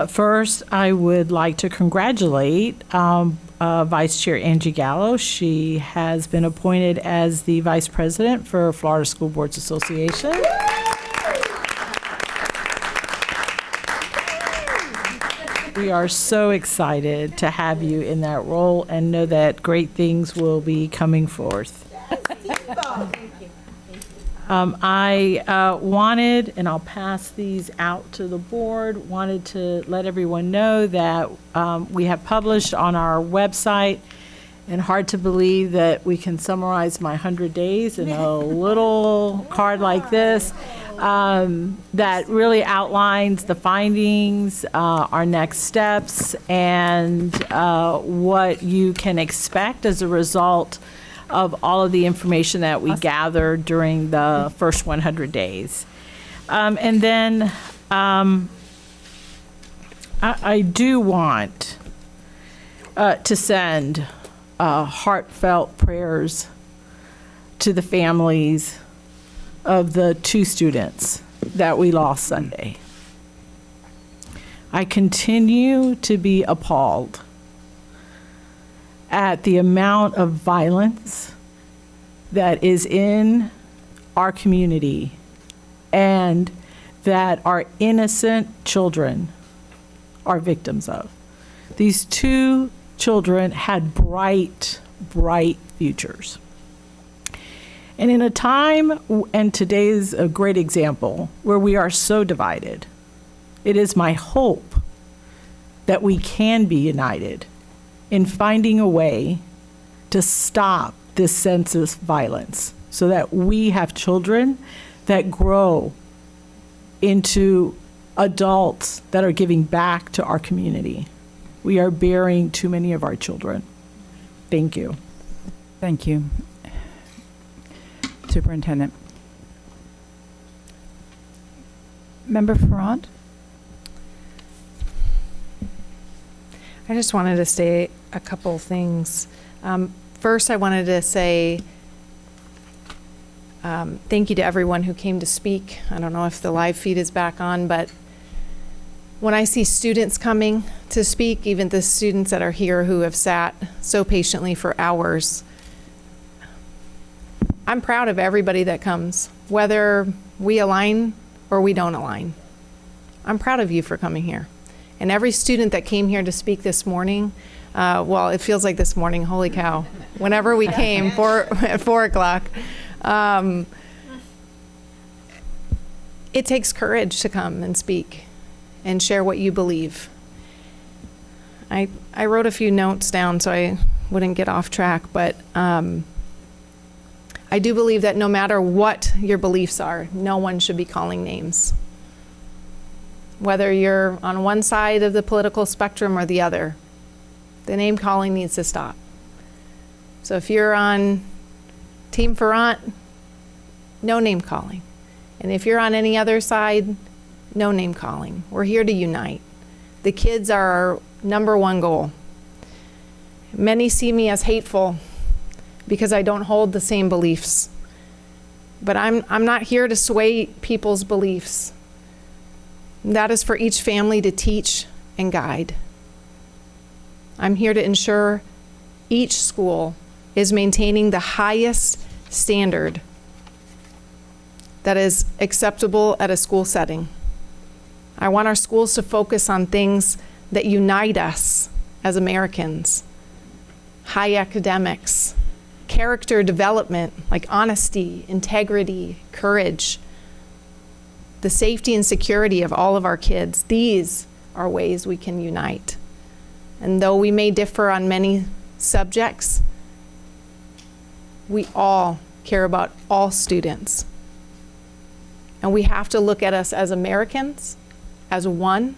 First, I would like to congratulate Vice Chair Angie Gallo. She has been appointed as the Vice President for Florida School Boards Association. We are so excited to have you in that role and know that great things will be coming forth. I wanted, and I'll pass these out to the board, wanted to let everyone know that we have published on our website, and hard to believe that we can summarize my 100 days in a little card like this, that really outlines the findings, our next steps, and what you can expect as a result of all of the information that we gathered during the first 100 days. And then I do want to send heartfelt prayers to the families of the 2 students that we lost Sunday. I continue to be appalled at the amount of violence that is in our community and that our innocent children are victims of. These 2 children had bright, bright futures. And in a time, and today is a great example, where we are so divided, it is my hope that we can be united in finding a way to stop this senseless violence so that we have children that grow into adults that are giving back to our community. We are burying too many of our children. Thank you.
Thank you. Superintendent. Member Ferrand?
I just wanted to say a couple things. First, I wanted to say thank you to everyone who came to speak. I don't know if the live feed is back on, but when I see students coming to speak, even the students that are here who have sat so patiently for hours, I'm proud of everybody that comes, whether we align or we don't align. I'm proud of you for coming here. And every student that came here to speak this morning, well, it feels like this morning, holy cow, whenever we came at 4 o'clock, it takes courage to come and speak and share what you believe. I wrote a few notes down so I wouldn't get off track, but I do believe that no matter what your beliefs are, no one should be calling names. Whether you're on one side of the political spectrum or the other, the name calling needs to stop. So if you're on Team Ferrand, no name calling. And if you're on any other side, no name calling. We're here to unite. The kids are our number one goal. Many see me as hateful because I don't hold the same beliefs. But I'm not here to sway people's beliefs. That is for each family to teach and guide. I'm here to ensure each school is maintaining the highest standard that is acceptable at a school setting. I want our schools to focus on things that unite us as Americans. High academics, character development like honesty, integrity, courage, the safety and security of all of our kids. These are ways we can unite. And though we may differ on many subjects, we all care about all students. And we have to look at us as Americans, as one.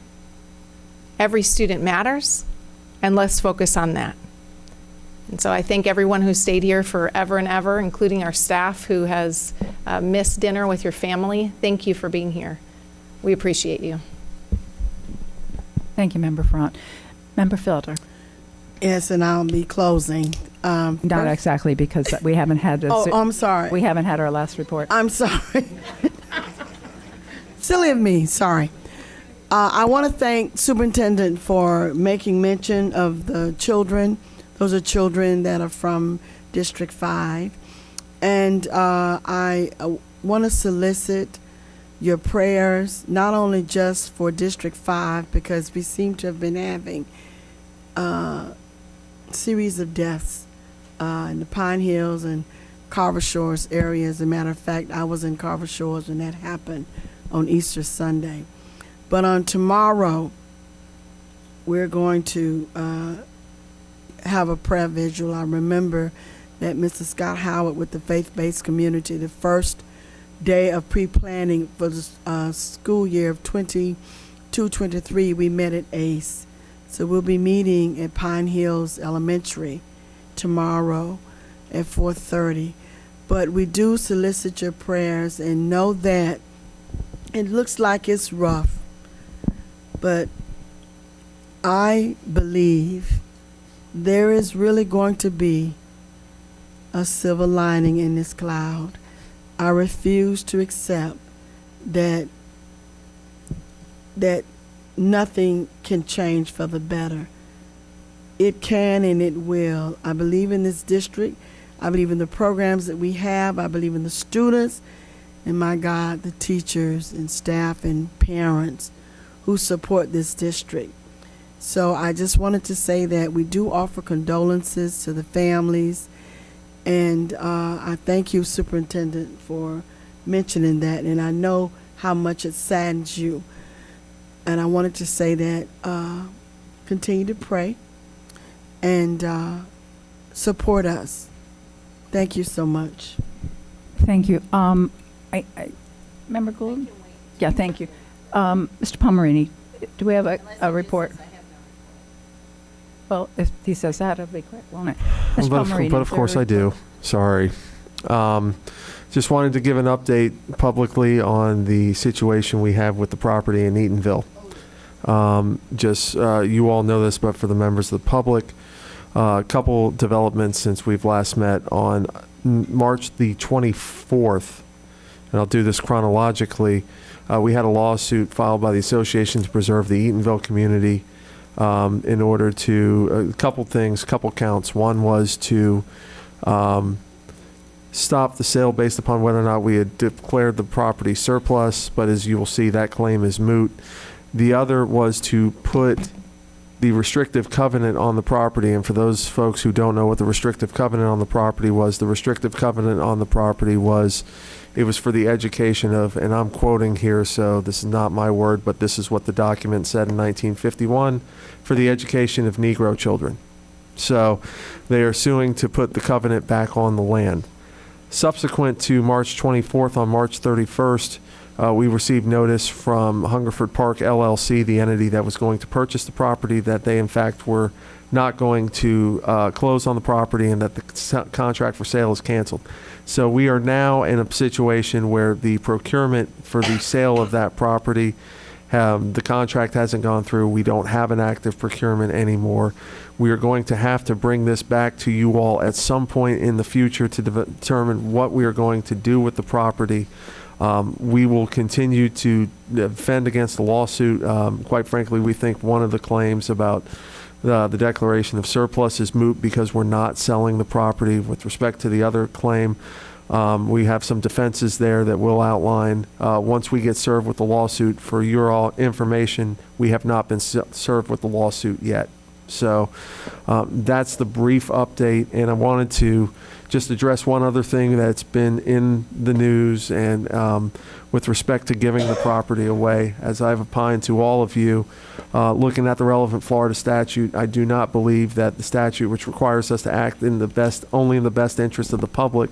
Every student matters, and let's focus on that. And so I thank everyone who stayed here forever and ever, including our staff who has missed dinner with your family. Thank you for being here. We appreciate you.
Thank you, Member Ferrand. Member Felder.
Yes, and I'll be closing.
Not exactly, because we haven't had.
I'm sorry.
We haven't had our last report.
I'm sorry. Silly of me. Sorry. I want to thank Superintendent for making mention of the children. Those are children that are from District 5. And I want to solicit your prayers, not only just for District 5, because we seem to have been having a series of deaths in the Pine Hills and Carver Shores area. As a matter of fact, I was in Carver Shores when that happened on Easter Sunday. But on tomorrow, we're going to have a prayer vigil. I remember that Mr. Scott Howard with the faith-based community, the first day of pre-planning for the school year of 22-23, we met at ACE. So we'll be meeting at Pine Hills Elementary tomorrow at 4:30. But we do solicit your prayers and know that it looks like it's rough. But I believe there is really going to be a silver lining in this cloud. I refuse to accept that nothing can change for the better. It can and it will. I believe in this district. I believe in the programs that we have. I believe in the students. And my God, the teachers and staff and parents who support this district. So I just wanted to say that we do offer condolences to the families. And I thank you, Superintendent, for mentioning that. And I know how much it saddens you. And I wanted to say that continue to pray and support us. Thank you so much.
Thank you. Member Gould? Yeah, thank you. Mr. Pomerini, do we have a report? Well, if he says that, it'll be quick, won't it? Mr. Pomerini,
But of course I do. Sorry. Just wanted to give an update publicly on the situation we have with the property in Eatonville. You all know this, but for the members of the public, a couple developments since we've last met on March the 24th, and I'll do this chronologically. We had a lawsuit filed by the Association to Preserve the Eatonville Community in order to, a couple things, couple counts. One was to stop the sale based upon whether or not we had declared the property surplus, but as you will see, that claim is moot. The other was to put the restrictive covenant on the property, and for those folks who don't know what the restrictive covenant on the property was, the restrictive covenant on the property was, it was for the education of, and I'm quoting here, so this is not my word, but this is what the document said in 1951, for the education of Negro children. So they are suing to put the covenant back on the land. Subsequent to March 24th, on March 31st, we received notice from Hungerford Park LLC, the entity that was going to purchase the property, that they in fact were not going to close on the property and that the contract for sale is canceled. So we are now in a situation where the procurement for the sale of that property, the contract hasn't gone through. We don't have an active procurement anymore. We are going to have to bring this back to you all at some point in the future to determine what we are going to do with the property. We will continue to defend against the lawsuit. Quite frankly, we think one of the claims about the declaration of surplus is moot because we're not selling the property. With respect to the other claim, we have some defenses there that we'll outline once we get served with the lawsuit. For your all information, we have not been served with the lawsuit yet. So that's the brief update, and I wanted to just address one other thing that's been in the news, and with respect to giving the property away. As I've opined to all of you, looking at the relevant Florida statute, I do not believe that the statute, which requires us to act only in the best interest of the public,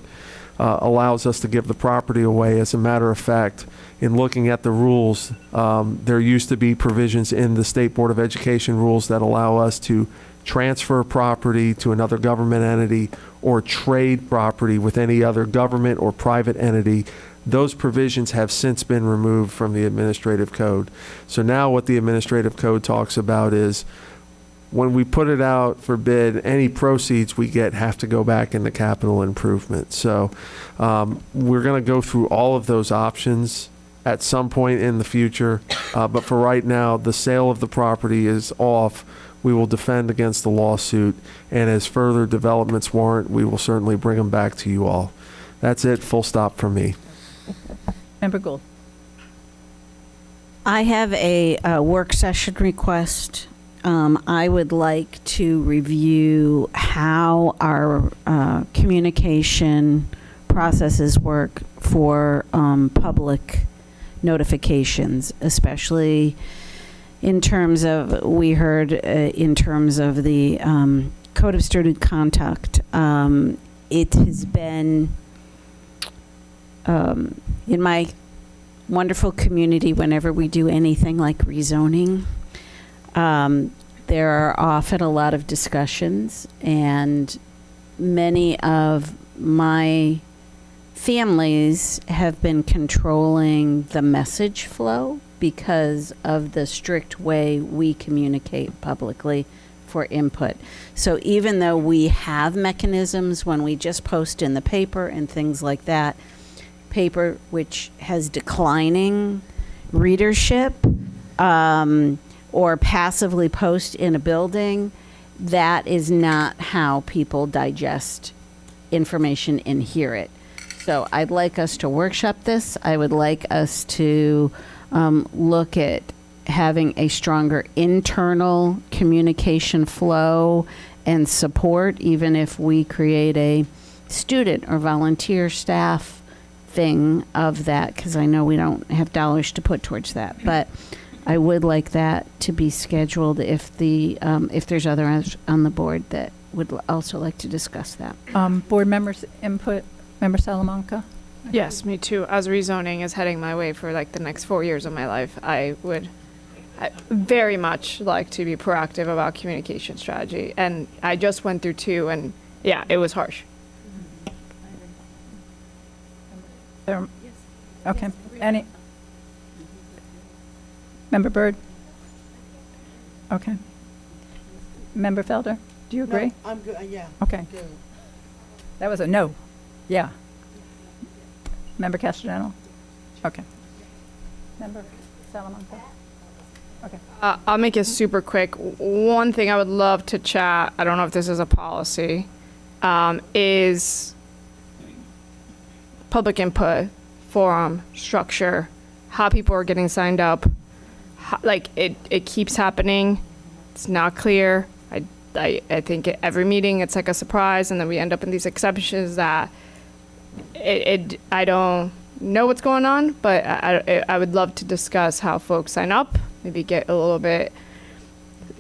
allows us to give the property away. As a matter of fact, in looking at the rules, there used to be provisions in the State Board of Education rules that allow us to transfer property to another government entity or trade property with any other government or private entity. Those provisions have since been removed from the administrative code. So now what the administrative code talks about is when we put it out for bid, any proceeds we get have to go back into capital improvement. So we're going to go through all of those options at some point in the future. But for right now, the sale of the property is off. We will defend against the lawsuit, and as further developments warrant, we will certainly bring them back to you all. That's it, full stop from me.
Member Gould.
I have a work session request. I would like to review how our communication processes work for public notifications, especially in terms of, we heard in terms of the Code of Student Conduct. It has been in my wonderful community, whenever we do anything like rezoning, there are often a lot of discussions, and many of my families have been controlling the message flow because of the strict way we communicate publicly for input. So even though we have mechanisms when we just post in the paper and things like that, paper which has declining readership, or passively post in a building, that is not how people digest information and hear it. So I'd like us to workshop this. I would like us to look at having a stronger internal communication flow and support, even if we create a student or volunteer staff thing of that, because I know we don't have dollars to put towards that, but I would like that to be scheduled if there's others on the board that would also like to discuss that.
Board members' input. Member Salamanca?
Yes, me too. As rezoning is heading my way for like the next 4 years of my life, I very much like to be proactive about communication strategy. And I just went through 2, and yeah, it was harsh.
Okay. Any? Member Byrd? Okay. Member Felder, do you agree?
No, I'm good. Yeah.
Okay.
Good.
That was a no. Yeah. Member Castellano? Okay. Member Salamanca? Okay.
I'll make it super quick. One thing I would love to chat, I don't know if this is a policy, is public input, forum, structure, how people are getting signed up. It keeps happening. It's not clear. I think at every meeting it's like a surprise, and then we end up in these exceptions that I don't know what's going on, but I would love to discuss how folks sign up, maybe get a little bit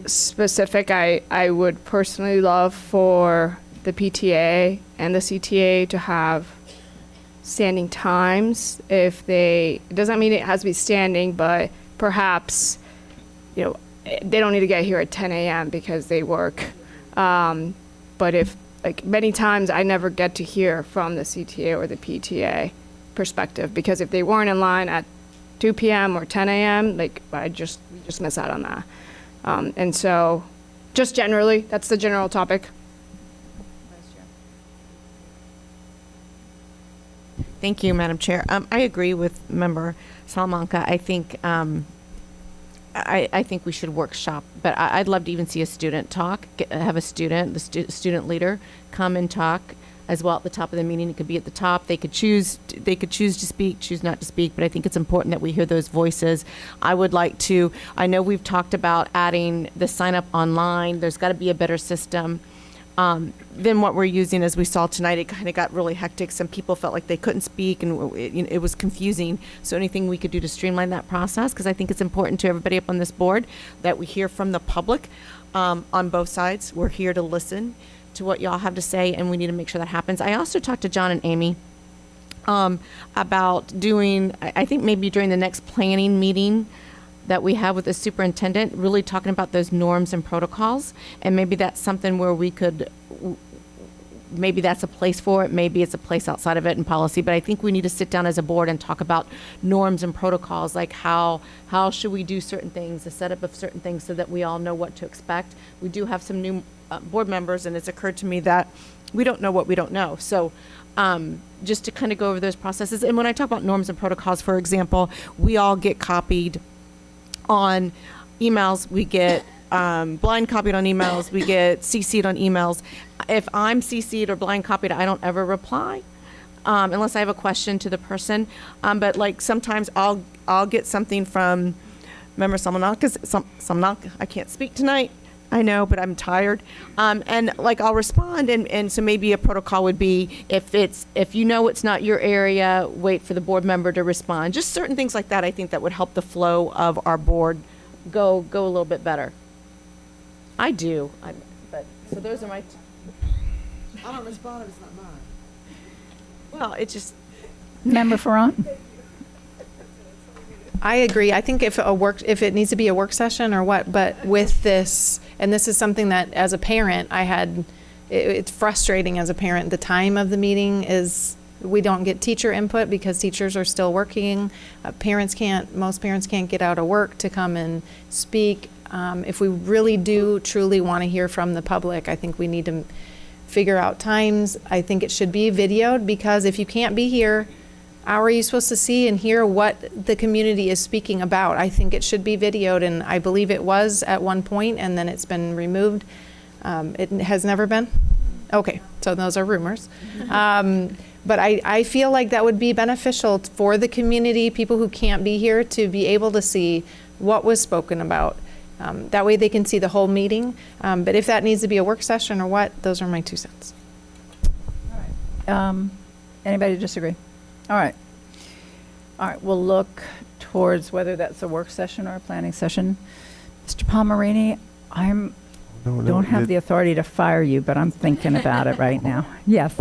specific. I would personally love for the PTA and the CTA to have standing times. It doesn't mean it has to be standing, but perhaps, they don't need to get here at 10 a.m. because they work. But if, many times I never get to hear from the CTA or the PTA perspective, because if they weren't in line at 2 p.m. or 10 a.m., we just miss out on that. And so just generally, that's the general topic.
Thank you, Madam Chair. I agree with Member Salamanca. I think I think we should workshop, but I'd love to even see a student talk. Have a student, the student leader, come and talk as well at the top of the meeting. It could be at the top. They could choose to speak, choose not to speak. But I think it's important that we hear those voices. I would like to. I know we've talked about adding the sign up online. There's got to be a better system than what we're using. As we saw tonight, it kind of got really hectic. Some people felt like they couldn't speak, and it was confusing. So anything we could do to streamline that process, because I think it's important to everybody up on this board that we hear from the public on both sides. We're here to listen to what y'all have to say, and we need to make sure that happens. I also talked to John and Amy about doing, I think maybe during the next planning meeting that we have with the superintendent, really talking about those norms and protocols. And maybe that's something where we could, maybe that's a place for it. Maybe it's a place outside of it in policy. But I think we need to sit down as a board and talk about norms and protocols, like how should we do certain things, the setup of certain things, so that we all know what to expect. We do have some new board members, and it's occurred to me that we don't know what we don't know. So just to kind of go over those processes. And when I talk about norms and protocols, for example, we all get copied on emails. We get blind copied on emails. We get CC'd on emails. If I'm CC'd or blind copied, I don't ever reply unless I have a question to the person. But like sometimes I'll get something from Member Salmanaka. I can't speak tonight. I know, but I'm tired. And like I'll respond, and so maybe a protocol would be if you know it's not your area, wait for the board member to respond. Just certain things like that. I think that would help the flow of our board go a little bit better. I do. So those are my.
I don't respond if it's not mine.
Well, it just.
Member Ferrant?
I agree. I think if it needs to be a work session or what, but with this, and this is something that as a parent, it's frustrating as a parent. The time of the meeting we don't get teacher input because teachers are still working. Most parents can't get out of work to come and speak. If we really do truly want to hear from the public, I think we need to figure out times. I think it should be videoed because if you can't be here, how are you supposed to see and hear what the community is speaking about? I think it should be videoed, and I believe it was at one point, and then it's been removed. It has never been? Okay, so those are rumors. But I feel like that would be beneficial for the community, people who can't be here, to be able to see what was spoken about. That way they can see the whole meeting. But if that needs to be a work session or what, those are my 2 cents.
Anybody disagree? All right, we'll look towards whether that's a work session or a planning session. Mr. Palmerini, don't have the authority to fire you, but I'm thinking about it right now. Yes.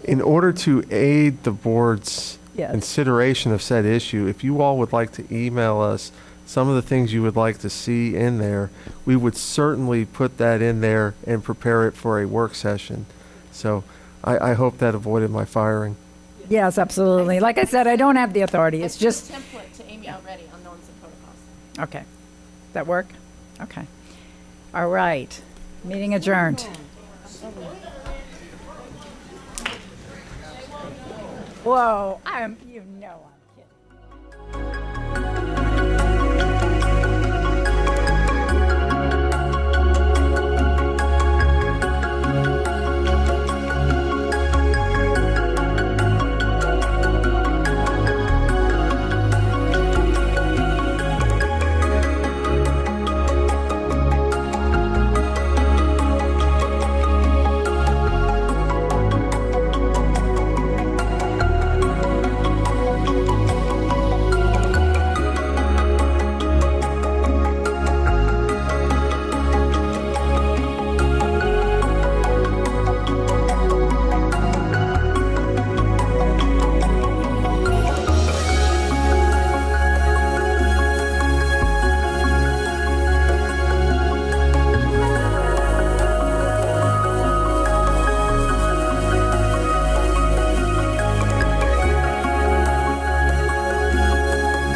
In order to aid the board's
Yes.
consideration of said issue, if you all would like to email us some of the things you would like to see in there, we would certainly put that in there and prepare it for a work session. So I hope that avoided my firing.
Yes, absolutely. Like I said, I don't have the authority. It's just.
Template to Amy already on norms and protocols.
Okay. That work? Okay. All right. Meeting adjourned. Whoa, you know